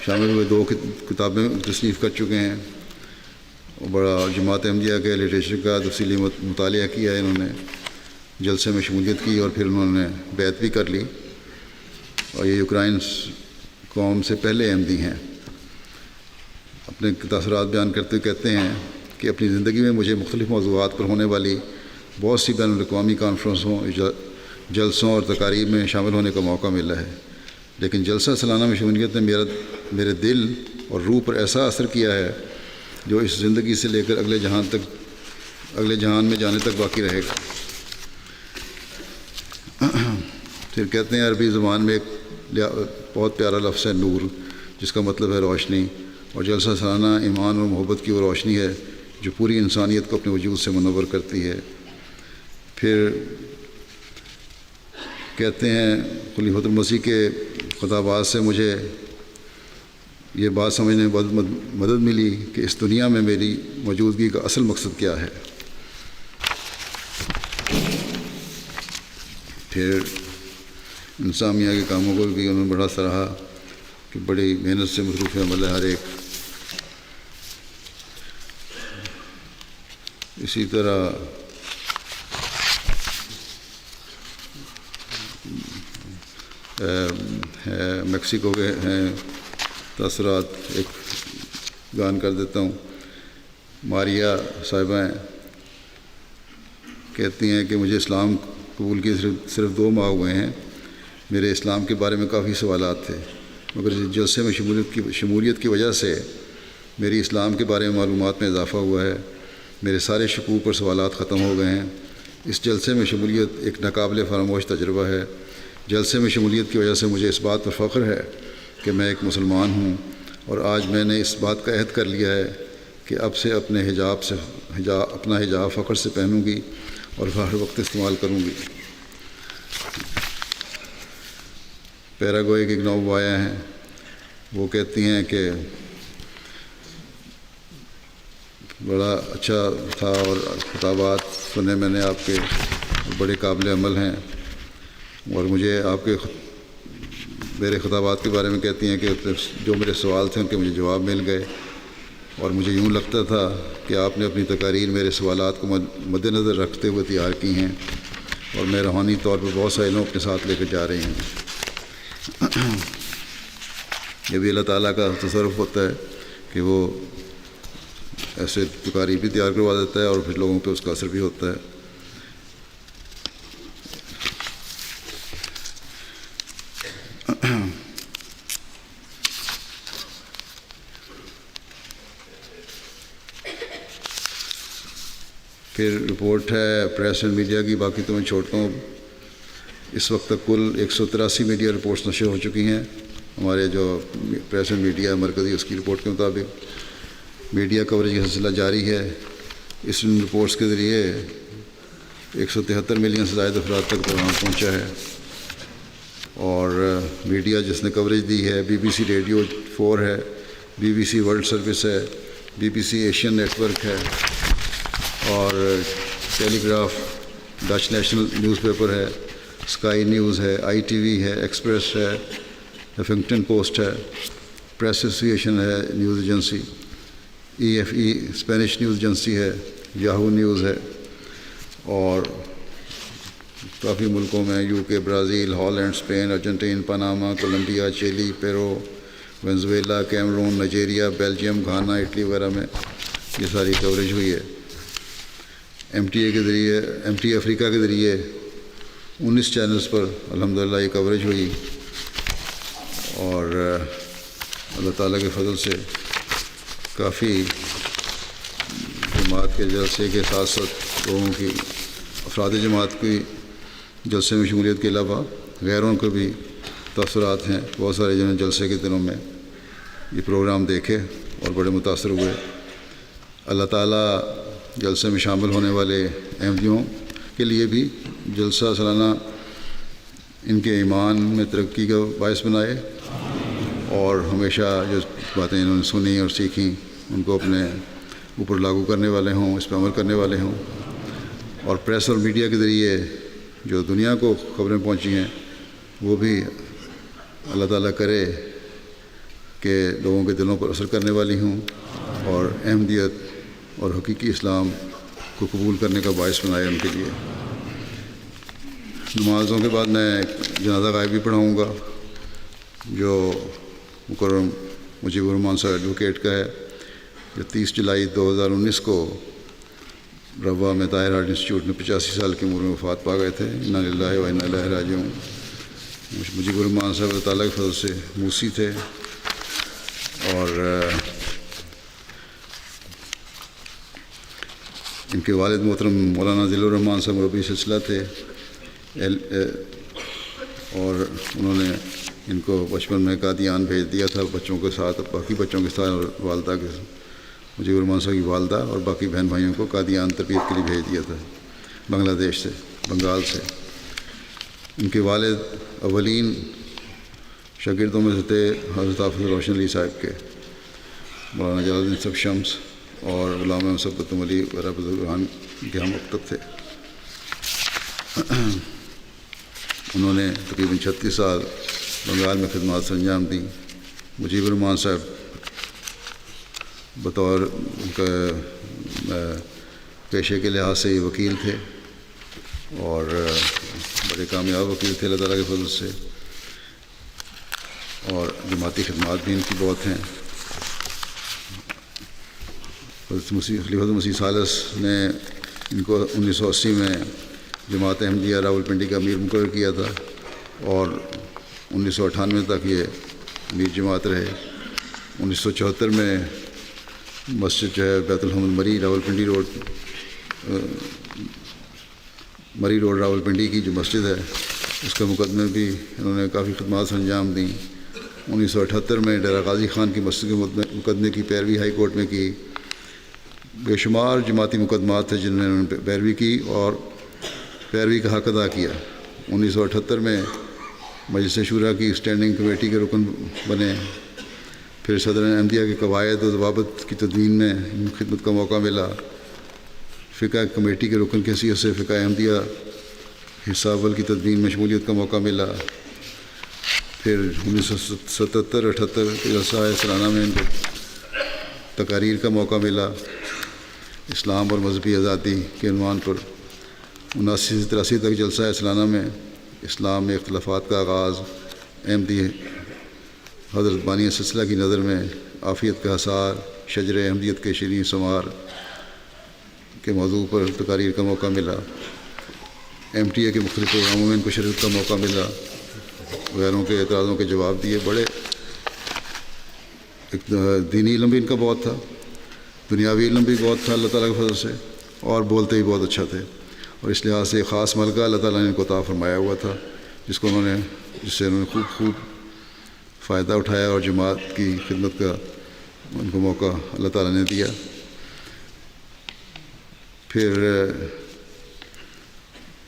شامل ہوئے 2 کتابیں تصنیف کر چکے ہیں، بڑا جماعت احمدیہ کے لٹریچر کا تفصیلی مطالعہ کیا ہے انہوں نے، جلسے میں شمولیت کی اور پھر انہوں نے بیعت بھی کر لی، اور یہ یوکرائن قوم سے پہلے احمدی ہیں۔ اپنے تاثرات بیان کرتے ہوئے کہتے ہیں کہ اپنی زندگی میں مجھے مختلف موضوعات پر ہونے والی بہت سی بین الاقوامی کانفرنسوں، جلسوں اور تقاریب میں شامل ہونے کا موقع ملا ہے، لیکن جلسہ سالانہ میں شمولیت نے میرے دل اور روح پر ایسا اثر کیا ہے جو اس زندگی سے لے کر اگلے جہان میں جانے تک باقی رہے گا۔ پھر کہتے ہیں عربی زبان میں ایک بہت پیارا لفظ ہے نور، جس کا مطلب ہے روشنی، اور جلسہ سالانہ ایمان اور محبت کی وہ روشنی ہے جو پوری انسانیت کو اپنے وجود سے منور کرتی ہے۔ پھر کہتے ہیں خلیفۃ المسیح کے خطابات سے مجھے یہ بات سمجھنے میں مدد ملی کہ اس دنیا میں میری موجودگی کا اصل مقصد کیا ہے۔ پھر انسانیہ کے کاموں کو بھی انہوں نے بڑا سراہا کہ بڑی محنت سے مصروف عمل ہے ہر ایک۔ اسی طرح میکسیکو کے ہیں تاثرات، ایک بیان کر دیتا ہوں۔ ماریا صاحبہ ہیں، کہتی ہیں کہ مجھے اسلام قبول کیے صرف 2 ماہ ہوئے ہیں، میرے اسلام کے بارے میں کافی سوالات تھے، مگر جلسے میں شمولیت کی وجہ سے میری اسلام کے بارے میں معلومات میں اضافہ ہوا ہے، میرے سارے شکوک اور سوالات ختم ہو گئے ہیں۔ اس جلسے میں شمولیت ایک ناقابل فراموش تجربہ ہے۔ جلسے میں شمولیت کی وجہ سے مجھے اس بات پر فخر ہے کہ میں ایک مسلمان ہوں، اور آج میں نے اس بات کا عہد کر لیا ہے کہ اب سے اپنا حجاب فخر سے پہنوں گی اور ہر وقت استعمال کروں گی۔ پیراگوئے کی ایک نوبایا ہیں، وہ کہتی ہیں کہ بڑا اچھا تھا اور خطابات سنے میں نے آپ کے، بڑے قابل عمل ہیں، اور مجھے آپ کے میرے خطابات کے بارے میں کہتی ہیں کہ جو میرے سوال تھے ان کے مجھے جواب مل گئے، اور مجھے یوں لگتا تھا کہ آپ نے اپنی تقاریر میرے سوالات کو مد نظر رکھتے ہوئے تیار کی ہیں، اور میں روحانی طور پر بہت سارے لوگ اپنے ساتھ لے کر جا رہی ہیں۔ یہ بھی اللہ تعالیٰ کا تصرف ہوتا ہے کہ وہ ایسے تقاریر بھی تیار کروا دیتا ہے اور پھر لوگوں پہ اس کا اثر بھی ہوتا ہے۔ پھر رپورٹ ہے پریس اینڈ میڈیا کی، باقی تو میں چھوڑتا ہوں۔ اس وقت تک کل 183 میڈیا رپورٹس نشر ہو چکی ہیں، ہمارے جو پریس اینڈ میڈیا مرکزی اس کی رپورٹ کے مطابق۔ میڈیا کوریج کا سلسلہ جاری ہے۔ اس رپورٹس کے ذریعے 173 ملین سے زائد افراد تک پیغام پہنچا ہے، اور میڈیا جس نے کوریج دی ہے BBC ریڈیو 4 ہے، BBC ورلڈ سروس ہے، BBC ایشین نیٹ ورک ہے، اور Telegraph Dutch national newspaper ہے، اسکائی نیوز ہے، ITV ہے، ایکسپریس ہے، ہفنگٹن پوسٹ ہے، پریس ایسوسیشن ہے news agency, EFE Spanish news agency ہے، یاہو نیوز ہے، اور کافی ملکوں میں UK، Brazil, Holland, Spain, Argentine, Panama, Colombia, Chile, Peru, Venezuela, Cameroon, Nigeria, Belgium, Ghana, Italy وغیرہ میں یہ ساری کوریج ہوئی ہے۔ MTA کے ذریعے، MTA افریقہ کے ذریعے 19 چینلز پر الحمدللہ یہ کوریج ہوئی، اور اللہ تعالیٰ کے فضل سے کافی جماعت کے جلسے کے ساتھ ساتھ لوگوں کی افراد جماعت کی جلسے میں شمولیت کے علاوہ غیروں کو بھی تاثرات ہیں. بہت سارے جنہوں نے جلسے کے دنوں میں یہ پروگرام دیکھے اور بڑے متاثر ہوئے. اللہ تعالیٰ جلسے میں شامل ہونے والے احمدیوں کے لیے بھی جلسہ سالانہ ان کے ایمان میں ترقی کا باعث بنائے اور ہمیشہ جو باتیں انہوں نے سنی اور سیکھیں ان کو اپنے اوپر لاگو کرنے والے ہوں، اس پہ عمل کرنے والے ہوں. اور پریس اور میڈیا کے ذریعے جو دنیا کو خبریں پہنچی ہیں وہ بھی اللہ تعالیٰ کرے کہ لوگوں کے دلوں پر اثر کرنے والی ہوں اور احمدیت اور حقیقی اسلام کو قبول کرنے کا باعث بنائے ان کے لیے. نمازوں کے بعد میں جنازہ غائب بھی پڑھاؤں گا جو مکرم مجیب الرحمان صاحب ایڈوکیٹ کا ہے، جو 30 جولائی 2019 کو روا میں طاہر ہارٹ انسٹیٹیوٹ میں 85 سال کی عمر میں وفات پا گئے تھے. انا للہ و انا الیہ راجعون. مجیب الرحمان صاحب اللہ تعالیٰ کے فضل سے موسی تھے اور ان کے والد محترم مولانا ذل الرحمان صاحب مربی سلسلہ تھے اور انہوں نے ان کو بچپن میں قادیان بھیج دیا تھا بچوں کے ساتھ، باقی بچوں کے ساتھ، اور والدہ کے مجیب الرحمان صاحب کی والدہ اور باقی بہن بھائیوں کو قادیان تربیت کے لیے بھیج دیا تھا بنگلہ دیش سے، بنگال سے. ان کے والد اولین شاگردوں میں سے تھے حضرت حافظ روشن علی صاحب کے، مولانا جلال الدین صاحب شمس اور علامہ مثبت علی وغیرہ بزرگان کے ہم مکتب تھے. انہوں نے تقریباً 36 سال بنگال میں خدمات سر انجام دیں. مجیب الرحمان صاحب بطور پیشے کے لحاظ سے یہ وکیل تھے اور بڑے کامیاب وکیل تھے اللہ تعالیٰ کے فضل سے، اور جماعتی خدمات بھی ان کی بہت ہیں. خلیفۃ مسیح ثالث نے ان کو 1980 میں جماعت احمدیہ راولپنڈی کا امیر مقرر کیا تھا اور 1998 تک یہ امیر جماعت رہے. 1974 میں مسجد جو ہے بیت الحمد مری روڈ راولپنڈی کی جو مسجد ہے اس کا مقدمے بھی انہوں نے کافی خدمات سر انجام دیں. 1978 میں ڈیرہ غازی خان کی مسجد کے مقدمے کی پیروی ہائی کورٹ میں کی. بے شمار جماعتی مقدمات تھے جن میں انہوں نے پیروی کی اور پیروی کا حق ادا کیا. 1978 میں مجلس شورا کی اسٹینڈنگ کمیٹی کے رکن بنے. پھر صدر احمدیہ کے قواعد و ضوابط کی تدوین میں خدمت کا موقع ملا. فقہ کمیٹی کے رکن کی حیثیت سے فقہ احمدیہ حصہ اول کی تدوین میں شمولیت کا موقع ملا. پھر 1977-78 کے جلسہ سالانہ میں ان کو تقاریر کا موقع ملا اسلام اور مذہبی آزادی کے عنوان پر. 79 سے 83 تک جلسہ سالانہ میں اسلام میں اختلافات کا آغاز، احمدی حضرت بانی سلسلہ کی نظر میں عافیت کا حصار، شجر احمدیت کے شیریں ثمار کے موضوع پر تقاریر کا موقع ملا. MTA کے مختلف پروگراموں میں ان کو شرکت کا موقع ملا، غیروں کے اعتراضوں کے جواب دیے. بڑے ایک دینی علم بھی ان کا بہت تھا، دنیاوی علم بھی بہت تھا اللہ تعالیٰ کے فضل سے، اور بولتے ہی بہت اچھا تھے. اور اس لحاظ سے ایک خاص ملکہ اللہ تعالیٰ نے ان کو عطا فرمایا ہوا تھا جس سے انہوں نے خوب فائدہ اٹھایا اور جماعت کی خدمت کا ان کو موقع اللہ تعالیٰ نے دیا. پھر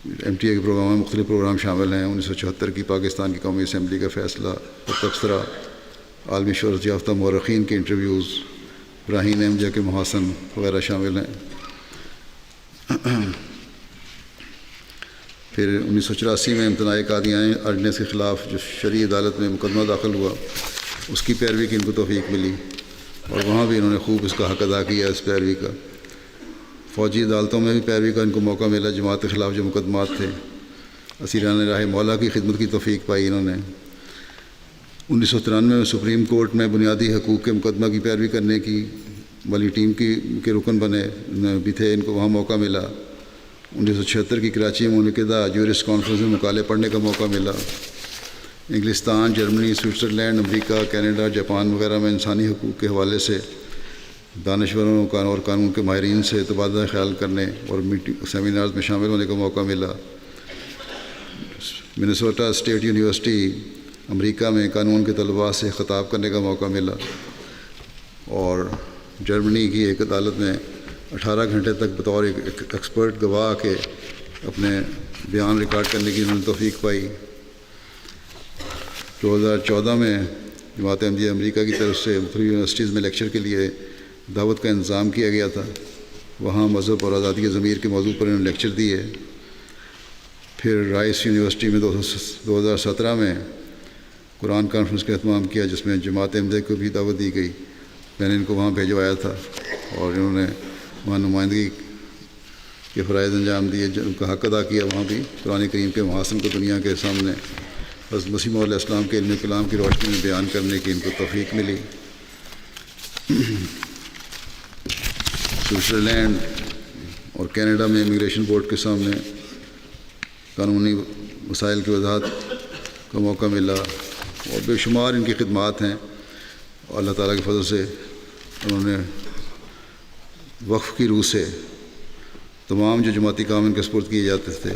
MTA کے پروگرام میں مختلف پروگرام شامل ہیں. 1974 کی پاکستان کی قومی اسمبلی کا فیصلہ اور تبصرہ، عالمی شہرت یافتہ مورخین کے انٹرویوز، براہین احمدیہ کے محاسن وغیرہ شامل ہیں. پھر 1984 میں امتناع قادیان آرڈیننس کے خلاف جو شرعی عدالت میں مقدمہ داخل ہوا اس کی پیروی کی ان کو توفیق ملی اور وہاں بھی انہوں نے خوب اس کا حق ادا کیا اس پیروی کا. فوجی عدالتوں میں بھی پیروی کا ان کو موقع ملا. جماعت کے خلاف جو مقدمات تھے، اسیران راہ مولا کی خدمت کی توفیق پائی انہوں نے. 1993 میں سپریم کورٹ میں بنیادی حقوق کے مقدمہ کی پیروی کرنے کی والی ٹیم کے رکن بنے بھی تھے، ان کو وہاں موقع ملا. 1976 کی کراچی میں منعقدہ جورس کانفرنس میں مقالے پڑھنے کا موقع ملا. انگلستان، جرمنی، سوئٹزرلینڈ، امریکہ، کینیڈا، جاپان وغیرہ میں انسانی حقوق کے حوالے سے دانشوروں اور قانون کے ماہرین سے تبادلہ خیال کرنے اور میٹنگ سیمینارز میں شامل ہونے کا موقع ملا۔ منیسوٹا اسٹیٹ یونیورسٹی امریکہ میں قانون کے طلباء سے خطاب کرنے کا موقع ملا، اور جرمنی کی ایک عدالت میں 18 گھنٹے تک بطور ایک ایکسپرٹ گواہ کے اپنے بیان ریکارڈ کرنے کی انہوں نے توفیق پائی۔ 2014 میں جماعت احمدیہ امریکہ کی طرف سے مختلف یونیورسٹیز میں لیکچر کے لیے دعوت کا انتظام کیا گیا تھا، وہاں مذہب اور آزادی ضمیر کے موضوع پر انہوں نے لیکچر دیے۔ پھر رائس یونیورسٹی میں 2017 میں قرآن کانفرنس کا اہتمام کیا، جس میں جماعت احمدیہ کو بھی دعوت دی گئی۔ میں نے ان کو وہاں بھیجوایا تھا اور انہوں نے وہاں نمائندگی کے فرائض انجام دیے، ان کا حق ادا کیا۔ وہاں بھی قرآن کریم کے محاسن کو دنیا کے سامنے حضرت مسیح موعود علیہ السلام کے علم کلام کی روشنی میں بیان کرنے کی ان کو توفیق ملی۔ سوئٹزرلینڈ اور کینیڈا میں امیگریشن بورڈ کے سامنے قانونی مسائل کی وضاحت کا موقع ملا، اور بے شمار ان کی خدمات ہیں۔ اللہ تعالیٰ کے فضل سے انہوں نے وقف کی روح سے تمام جو جماعتی کام ان کے سپرد کیے جاتے تھے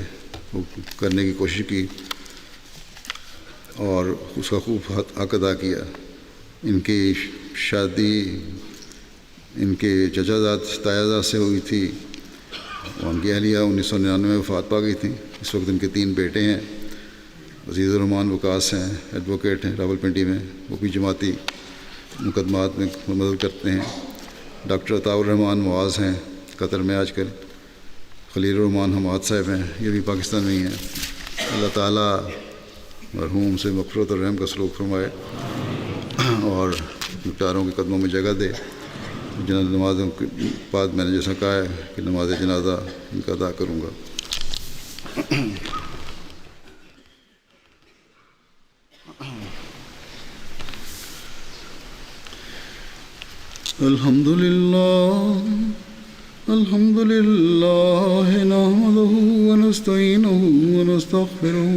وہ کرنے کی کوشش کی اور اس کا خوب حق ادا کیا۔ ان کی شادی ان کے چچا زاد تایا سے ہوئی تھی، اور ان کی اہلیہ 1999 میں وفات پا گئی تھیں۔ اس وقت ان کے 3 بیٹے ہیں۔ عزیز الرحمان وکاس ہیں، ایڈوکیٹ ہیں راولپنڈی میں، وہ بھی جماعتی مقدمات میں مدد کرتے ہیں۔ ڈاکٹر عطاء الرحمان معاذ ہیں قطر میں آج کل۔ خلیل الرحمان حماد صاحب ہیں، یہ بھی پاکستان میں ہی ہیں۔ اللہ تعالیٰ مرحوم سے مغفرت اور رحم کا سلوک فرمائے اور مختاروں کے قدموں میں جگہ دے۔ نمازوں کے بعد میں نے جیسا کہا ہے کہ نماز جنازہ ان کا ادا کروں گا۔ الحمد للہ نحمدہ ونستعینہ ونستغفرہ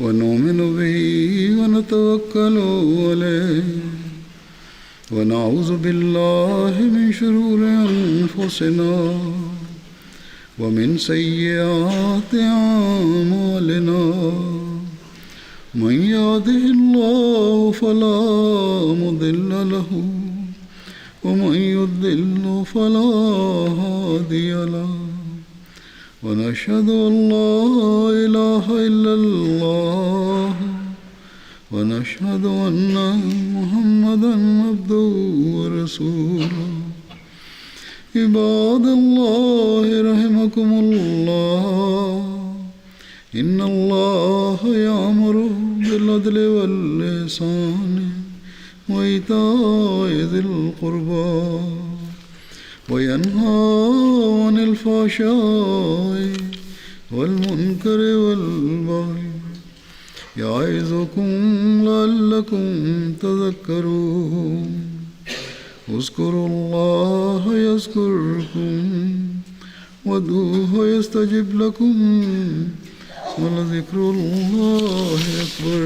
ونؤمن بہ ونتوکل علیہ ونعوذ باللہ من شرور انفسنا ومن سیئات اعمالنا من يهده الله فلا مضل له ومن يضلل فلا هادي له ونشهد أن لا إله إلا الله ونشهد أن محمدا عبده ورسوله عباد الله رحمكم الله إن الله يأمر بالعدل والإحسان وإيتاء ذي القربى وينهى عن الفحشاء والمنكر والبغي يعظكم لعلكم تذكرون اذكروا الله يذكركم وادعوه يستجب لكم ولذكر الله أكبر۔